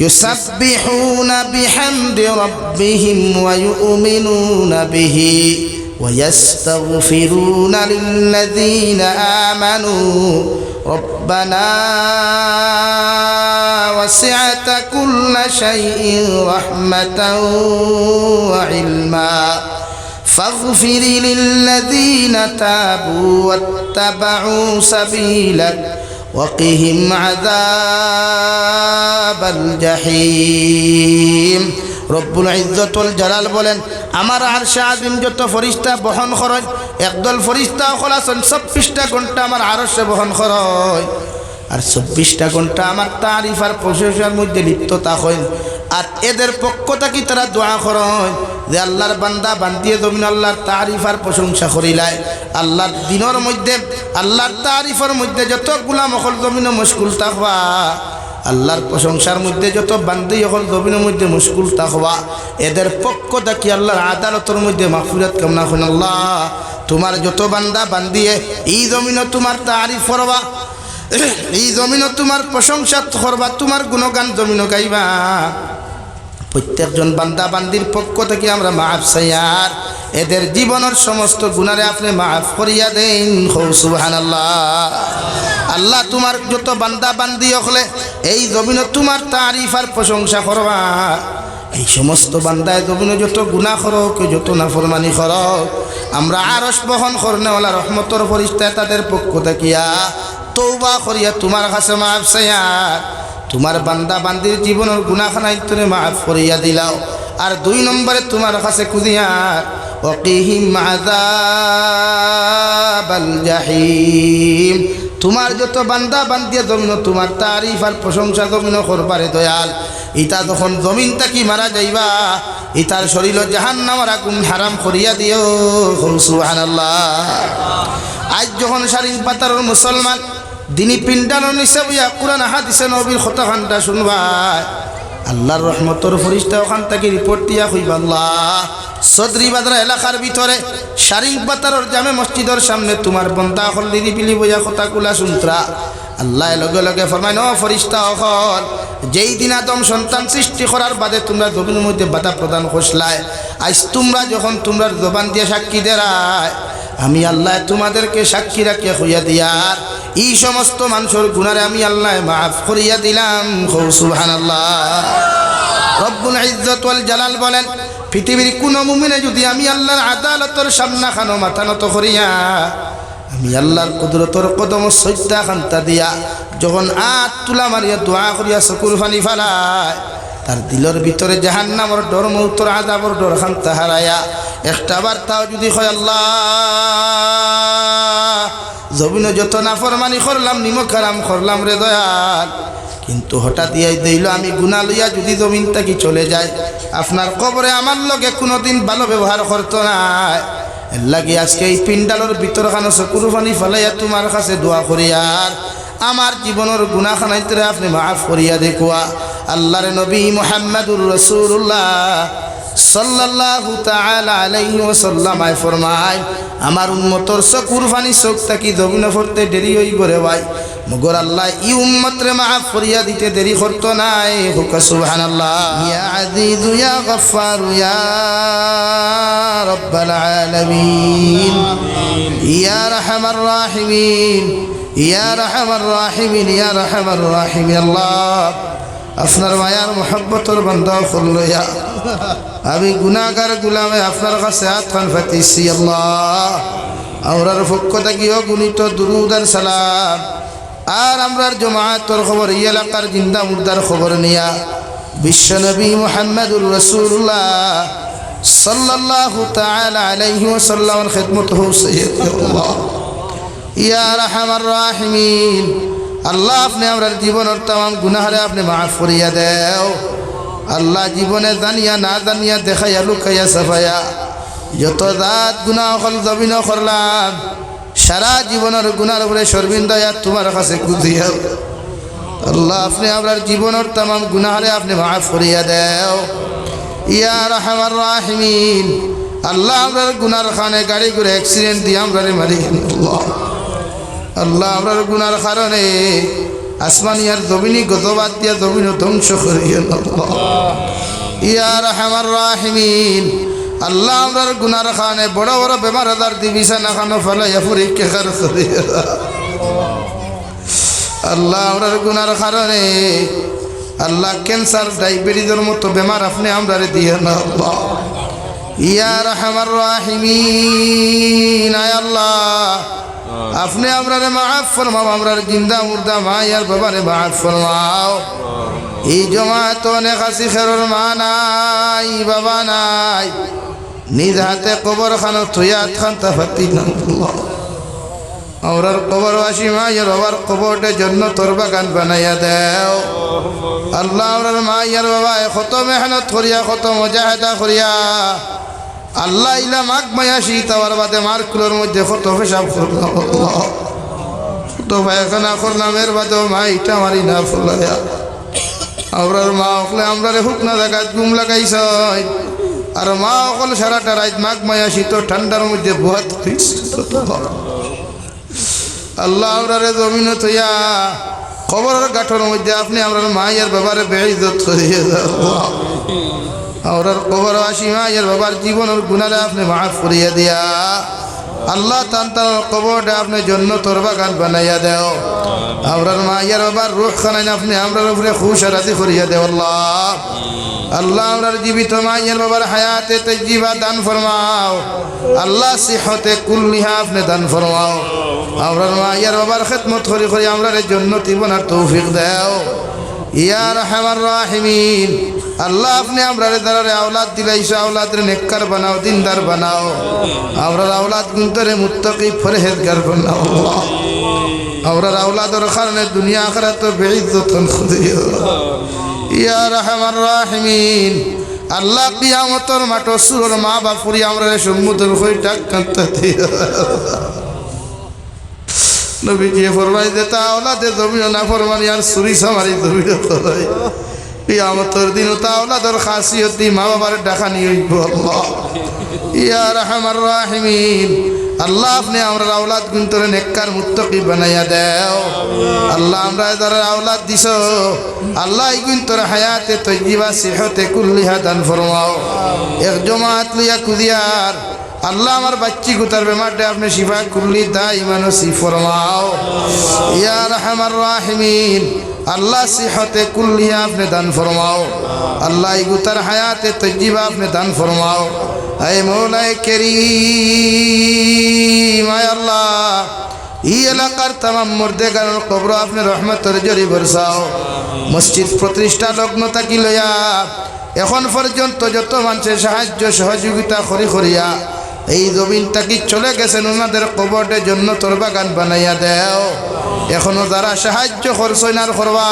ইউসাব্বিহুনা বিহামদি রাব্বিহিম ওয়া ইউমিনুনা বিহি ওয়া ইস্তাগফিরুনা লিল্লাযীনা আমানু রব্বানা وسعت كل شيء رحمة وعلما فاغفر للذين تابوا واتبعوا سبيلك وقهم عذاب الجحيم। রব্বুল ইজ্জত ওয়াল জালাল বলেন আমার আরশে আজিম যত ফেরেশতা বহন করে, একদল ফেরেশতা খলাসন 24টা ঘন্টা আমার আরশে বহন করে, আর 24টা ঘন্টা আমার তারিফ আর প্রশংসার মধ্যে লিপ্ততা হয়, আর এদের পক্ষ থেকে তারা দোয়া করেন যে আল্লাহর বান্দা বান্দিয়ে জমিন আল্লাহর তারিফ আর প্রশংসা করিলায়, আল্লাহর দিনের মধ্যে আল্লাহর তারিফের মধ্যে যত গোলাম হল জমিনে মুশকুল থাকবা, আল্লাহর প্রশংসার মধ্যে যত বান্দি হল জমিনের মধ্যে মুশকুল থাকবা, এদের পক্ষ থেকে আল্লাহর আদালতের মধ্যে মাগফিরাত কামনা করেন। আল্লাহ তোমার যত বান্দা বান্দিয়ে এই জমিনে তোমার তারিফ করবা, এই জমিনও তোমার প্রশংসা করবা, তোমার গুণগান জমিনও গাইবা, প্রত্যেকজন বান্দা বান্দির পক্ষ থেকে আমরা মাফ চাই, আর এদের জীবনের সমস্ত গুনারে আপনি মাফ করিয়া দেন। সুবহানাল্লাহ। আল্লাহ তোমার যত বান্দা বান্দি হলে এই জমিনও তোমার তারিফ আর প্রশংসা করবা, এই সমস্ত বান্দায় জমিনে যত গুনাহ করো, যত নাফরমানি করো, আমরা আরশ বহন করনেওয়ালা রহমতর ফরিস্তা তাদের পক্ষ থাকিয়া তওবা করিয়া তোমার কাছে মাফ চাইয়া তোমার বান্দা বান্দির জীবনের গুনাহখানাই তুমি মাফ করিয়া দিলাও। আর 2 নম্বরে তোমার কাছে খুঁজিয়া ওয়াকিহিম আযাবাল জাহিম, তোমার যত বান্দা বান্দিয়া জমিন তোমার তারিফ আর প্রশংসা জমিন করবারে দয়াল। ইতা যখন জমিন তাকি মারা যাইবা ইতার শরীর জাহান্নামের আগুন হারাম করিয়া দিও। সুবহানাল্লাহ। আজ যখন শারীরিক পাতার মুসলমান দিনী পিন্ডানোর নিচে বইয়া কোরআন হাদিসে নবীর কথাখানটা শুনবা, আল্লাহর রহমতর ফরিস্তা ওখান থেকে রিপোর্ট দিয়া হইবা আল্লাহ সদরি বাদরা এলাকার ভিতরে শারীরিক পাতার জামে মসজিদের সামনে তোমার বন্দা হল নিরিবিলি বইয়া কথা কুলা শুনত্রা। আল্লাহ লগে লগে ফরমায়, ও ফরিস্তা হল, যেই দিন আদম সন্তান সৃষ্টি করার বাদে তোমরা জমিনের মধ্যে বাধা প্রদান করছলাই, আজ তোমরা যখন তোমরা জবান দিয়ে সাক্ষী দেরায়, আমি আল্লাহ তোমাদেরকে সাক্ষী রাখিয়া হইয়া দিয়ার এই সমস্ত মানুষের গুনারে আমি আল্লাহ মাফ করিয়া দিলাম। সুবহানাল্লাহ। রব্বুল ইজ্জত ওয়াল জালাল বলেন, পৃথিবীর কোন মুমিনে যদি আমি আল্লাহর আদালতের সামনা খানো মাথা নত করিয়া আমি আল্লাহর কুদরতর কদম সজ্জা খান্তা দিয়া যখন তুলা মারিয়া দোয়া করিয়া চকুর ফানি ফালায়, তার দিলের ভিতরে জাহান্নামের ডর মৌতর আযাবের ডর খান্তা হারায়া একটা বার্তাও যদি হয় আল্লাহ জমিনে যত নাফরমানি করলাম নিমক হারাম করলাম রে দয়াল, কিন্তু হঠাৎ ইয়াই দিল আমি গুনাহ লইয়া যদি জমিন থেকে চলে যায় আপনার কবরে আমার লগে কোনোদিন ভালো ব্যবহার করতো না। এর লাগে আজকে এই পিন্ডালের ভিতর খানো চকুর পানি ফেলাইয়া তোমার কাছে দোয়া করিয়ার আমার জীবনের গুনাহখানাইতে আপনি মাফ করিয়া দেখুয়া। আল্লাহর নবী মুহাম্মদুর রাসূলুল্লাহ সাল্লাল্লাহু তাআলা আলাইহি ওয়াসাল্লাম ফরমায়, আমার উম্মতর চকুর পানি চোখ থাকি জমিনে পড়তে দেরি হইব রে ভাই, মগর আল্লাহ ই উম্মতরে মাফ করিয়া দিতে দেরি করতো নাই। হুক সুবহানাল্লাহ। ইয়া আজিজু ইয়া গফফার ইয়া রাব্বাল আলামিন ইয়া রাহমার রাহিমিন ইয়া রাহমার রাহিমিন ইয়া রাহমার রাহিমিন। আল্লাহ আপনার মায়ার মোহাব্বতর বান্দা হইয়া আমি গুনাহগার গুলামে আপনার কাছে হাত খান পাতিছি। আল্লাহ আমরার পক্ষ থেকে অগণিত দুরূদ আর সালাম আর আমরার জমাআতর খবর এই এলাকার জিন্দা মুর্দার খবর নিয়া বিশ্বনবী মুহাম্মদুর রাসূলুল্লাহ সাল্লাল্লাহু তাআলা আলাইহি ওয়াসাল্লামের খিদমত হউছে। আল্লাহ ইয়া আরহামার রাহিমিন, আল্লাহ আপনি আমরার জীবনের तमाम গুনাহরে আপনি মাফ করিয়া দেও। আল্লাহ জীবনে জানিয়া না জানিয়া দেখাইয়া লুকাইয়া সাফাইয়া যত জাত গুনাহ হল জমিন করলাম সারা জীবনের গুনার উপরে শর্মিন্দা তোমার কাছে খুঁজিয়া আল্লাহ আপনি আমরার জীবনের तमाम গুনাহরে আপনি মাফ করিয়া দেও। ইয়া আরহামার রাহিমিন, আল্লাহ আমরার গুনার খানে গাড়ি করে অ্যাক্সিডেন্ট দিয়ে আমরারে মারি আল্লাহ আল্লাহ আমরার গুনার কারণে আসমানিয়ার জমিনি গজবাদ দিয়া জমিন ধ্বংস করিয়া আল্লাহ। ইয়া আরহামার রাহিমিন, আল্লাহ আমরার গুনার খানে বড় বড় বেমার আজার দি বিছানা খানো ফেলাইয়া পরীক্ষা করিয়া আল্লাহ আমরার গুনার কারণে আল্লাহ ক্যান্সার ডায়াবেটিসের মতো বেমার আপনি আমরারে দিয়ে না আল্লাহ। ইয়া আরহামার রাহিমিন, আয় আল্লাহ আপনি আমরারে মাফ ফরমাও, আমরার জিন্দা মুর্দা মায়ার বাবারে মাফ ফরমাও। এই জমাত অনেক আসি খেরোর মা নাই বাবা নাই, নিজ হাতে কবর খানো থুয়াত খান্তা ফাতি না আল্লাহ। আমরার কবরবাসী মায়ের বাবার কবরটে জন্য তোর বাগান বানাইয়া দেও আল্লাহ। আমরার মায়ের বাবা কত মেহনত করিয়া কত মুজাহিদা করিয়া আল্লাহ ইলা মাগ মায়া শীতাবার বাদে মার্কুলোর মধ্যে কত পেশাব করলাম আল্লাহ, কত পায়খানা করলাম, এর বাদেও মা ইটা মারি না ফুলাইয়া আমরার মা অকলে আমরারে হুকনা জায়গায় ঘুম লাগাইছ আর মা অকল সারাটা রাত মাগ মায়া শীত ঠান্ডার মধ্যে বুহাত আল্লাহ আমরারে জমিন থইয়া কবরের গাঠর মধ্যে আপনি আমরার মায়ের বাবারে বেইজ্জত করিয়ে দাও। আমরার কবরবাসী মায়ের বাবার জীবনের গুনারে আপনি মাফ করিয়া দিয়া আল্লাহ তার কবরটা আপনি জান্নাতের বাগান বানাইয়া দেও আমরার মায়ের বাবার রূহ খানাইন আপনি আমরার উপরে খুশ রাজি করিয়া দেও আল্লাহ আল্লাহ আমরার জীবিত মায়ের বাবার হায়াতে তজ্জিবা দান ফরমাও আল্লাহ সিহতে কুল্লিহা আপনি দান ফরমাও আমরার মায়ের বাবার খিদমত করি করি আমরার জান্নাতি বনার তৌফিক দাও ইয়া রাহমার রাহিমিন আল্লাহ আপনি আমরার দ্বারা আওলাদ দিলাইছো আওলাদের নেককার বানাও দিনদার বানাও আমরার আওলাদ গুনতরে মুত্তাকি পরহেজগার বানাও আল্লাহ আমরার আওলাদের কারণে দুনিয়া আখিরাত বেইজ্জত খুদিও ইয়া রাহমার রাহিমিন আল্লাহ কিয়ামতের মাঠ সুরর মা বাপুরি আমরার সম্মুখের হই ডাক কান্তা দিও নবীজি ফরমাই দেতা আওলাদে জমিন না ফরমানি আর চুরি সামারি জমিন করাই কিয়ামতের দিন তা আওলাদের খাসিয়ত দি মা বাবার ডাকানি হইব আল্লাহ ইয়া রাহমার রাহিমিন আল্লাহ আপনি আমরা আওলাদ গুনতরে নেককার মুত্তাকি বানাইয়া দেও আল্লাহ আমরা যারা আওলাদ দিছো আল্লাহ এই গুনতরে হায়াতে তজ্জিবা সিহতে কুল্লিহা দান ফরমাও এক জমাত লইয়া কুদিয়ার আল্লাহ আমার বাচ্চি গুতার বেমারটা আপনি শিফা কুল্লি দাইমান নসিব ফরমাও ইয়া রাহমার রাহিমিন আল্লাহ সিহতে কুল্লিয়া আপনি দান ফরমাও আল্লাহ এই গুতার হায়াতে তজ্জিবা আপনি দান ফরমাও হে মৌলায়ে কারীম আয় আল্লাহ এই এলাকার तमाम মুর্দেগানের কবর আপনি রহমতের জরি বরসাও মসজিদ প্রতিষ্ঠা লগ্ন থাকি লইয়া এখন পর্যন্ত যত মানুষের সাহায্য সহযোগিতা করি করিয়া এই জমিনটা কি চলে গেছেন ওনাদের কবরের জন্য তোর বাগান বানাইয়া দেও এখনো যারা সাহায্য করছেন আর করবা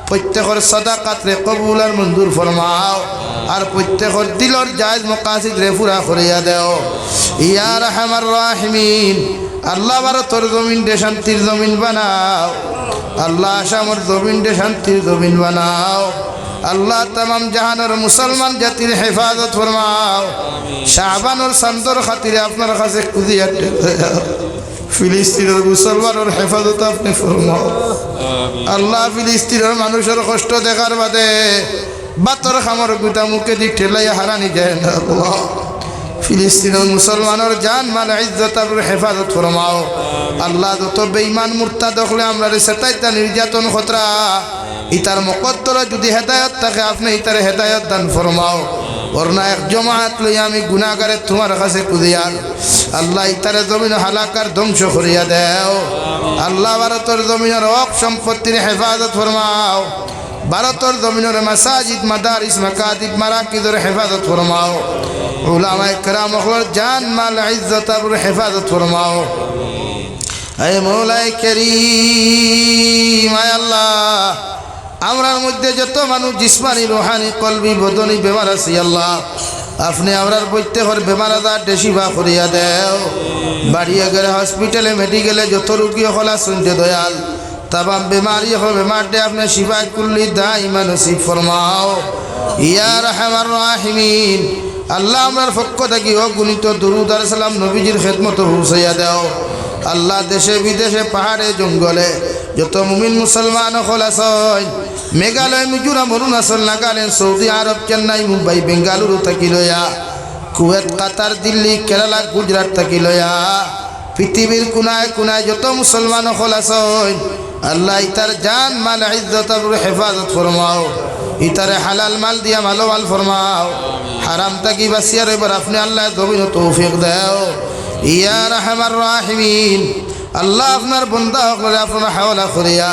প্রত্যেকের সাদাকাতরে কবুল আর মঞ্জুর ফরমাও আর প্রত্যেকের দিলর জায়েজ মাকাসিদ রে পুরা করিয়া দেও ইয়া রাহমার রাহিমিন আল্লাহ ভারতের জমিন দে শান্তির জমিন বানাও আল্লাহ আসামর জমিন দে শান্তির জমিন বানাও আল্লাহ तमाम জাহানের মুসলমান জাতির হেফাজত ফরমাও শাবানুর সন্দর খাতিরে আপনার কাছে কুদিয়া ফিলিস্তিনের মুসলমানের হেফাজত আপনি ফরমাও আল্লাহ ফিলিস্তিনের মানুষের কষ্ট দেখার বাদে বাতর খামর গুটা মুখে দি ঠেলাইয়া হারানি যায় না আল্লাহ ফিলিস্তিনের মুসলমানের জান মাল ইজ্জত আর হেফাজত ফরমাও আল্লাহ যত বেঈমান মুরতাদ হলে আমরা সেটাইতা নির্যাতন খতরা ইতার মুকদ্দরে যদি হেদায়েত থাকে আপনি ইতার হেদায়েত দান ফরমাও ওরনা এক জমাত লই আমি গুনাহগারে তোমার কাছে কুদিয়ার আল্লাহ ইতারে জমিন হালাকার ধ্বংস করিয়া দেও আল্লাহ ভারতের জমিনের হক সম্পত্তির হেফাজত ফরমাও ভারতের জমিনের মাসাজিদ মাদারিস মাকাতিব মারাকিজের হেফাজত ফরমাও উলামায়ে কেরাম ওর জান মাল ইজ্জত আর হেফাজত ফরমাও হে মওলায়ে কারীম আয় আল্লাহ আমরার মধ্যে যত মানুষ জিসমানি রুহানি কলবি বদনি বেমার আছে আল্লাহ আপনি আমরার প্রত্যেকের বেমার আজার দেশিবা করিয়া দেও বাড়িয়ে গেলে হসপিটালে মেডিকেলে যত রুগী হলা শুনতে দয়াল तमाम बीमारी हो बीमार दे अपने शिफा कुल्ली दाइमा नसीब फरमाओ या रहमान राहिमीन अल्लाह আমরার পক্ষ থেকে অগণিত দরুদ আর সালাম নবীজির খিদমত পৌঁছাইয়া দাও আল্লাহ দেশে বিদেশে পাহাড়ে জঙ্গলে যত মুমিন মুসলমান হল আছেন মেঘালয় মিজোরাম অরুণাচল নাগাল্যান্ড সৌদি আরব চেন্নাই মুম্বাই বেঙ্গালুরু থাকি লইয়া কুয়েত কাতার দিল্লি কেরালা গুজরাট থাকি লইয়া পৃথিবীর কোনায় কোনায় যত মুসলমান হল আছেন আল্লাহ ইতার জান মাল ইজ্জত আর হেফাজত ফরমাও ইতারে হালাল মাল দিয়া মাল ফরমাও হারাম তাকি বাসিয়া রইবার আপনি আল্লাহ জমিন তৌফিক দাও ইয়া রাহমার রাহিমিন আল্লাহ আপনার বান্দা হকলে আপনার হাওলা করিয়া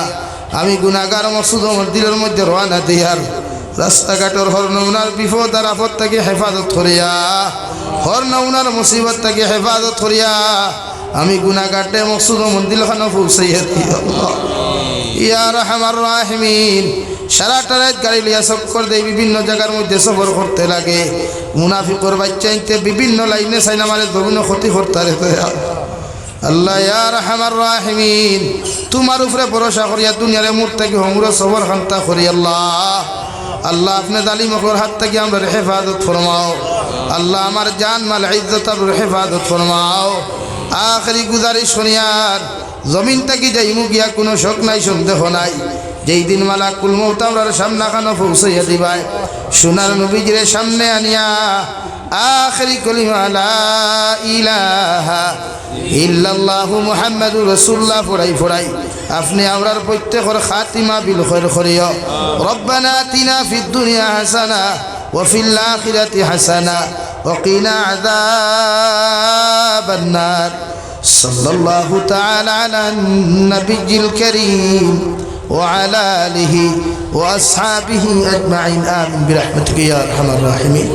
আমি গুনাহগার মাসুদ আমার দিলের মধ্যে রওনা দিয়ার রাস্তাঘাটের হর নমুনার বিপদ আর আপদ থেকে হেফাজত করিয়া হর নমুনার মুসিবত থেকে হেফাজত করিয়া আমি গুনাহগারটে মাসুদ আমার দিলখানা পৌঁছাইয়া দিই আল্লাহ ইয়া রাহমার রাহিমিন সারাটা রাত গাড়ি লিয়া চক্কর দেয় বিভিন্ন জায়গার মধ্যে সফর করতে লাগে মুনাফিকর বাচ্চা ইনতে বিভিন্ন লাইনে সাইনা মারে জমিন ক্ষতি করতে আল্লাহ ইয়া রাহমার রাহিমিন তোমার উপরে ভরসা করিয়া দুনিয়ারে মুর থেকে হংরা সবর খান্তা করি আল্লাহ আল্লাহ আপনি জালিমকর হাত থেকে আমরা হেফাজত ফরমাও আল্লাহ আমার জান মাল ইজ্জত আর হেফাজত ফরমাও আখরি গুজারিশ শুনিয়ার জমিন থেকে যাইমু গিয়া কোনো শক নাই সন্দেহ নাই যেই দিন মালাকুল মউত আমরার সামনে খানো পৌঁছাইয়া দিবাই সোনার নবীজির সামনে আনিয়া আখিরি কালিমা লা ইলাহা ইল্লাল্লাহু মুহাম্মাদুর রাসূলুল্লাহ ফরাই আপনি আমরার প্রত্যেকের খাতিমা বিল খায়র করিও রব্বানা আতিনা ফিদ দুনিয়া হাসানা ওয়া ফিল আখিরাতি হাসানা ওয়া কিনা আযাবান নার সাল্লাল্লাহু তাআলা আলা নবিয়্যিল কারীম ওয়া আলা আলিহি ওয়া আসহাবিহি আজমাইন আমিন বিরহমাতিকা ইয়া আরহামার রাহিমিন।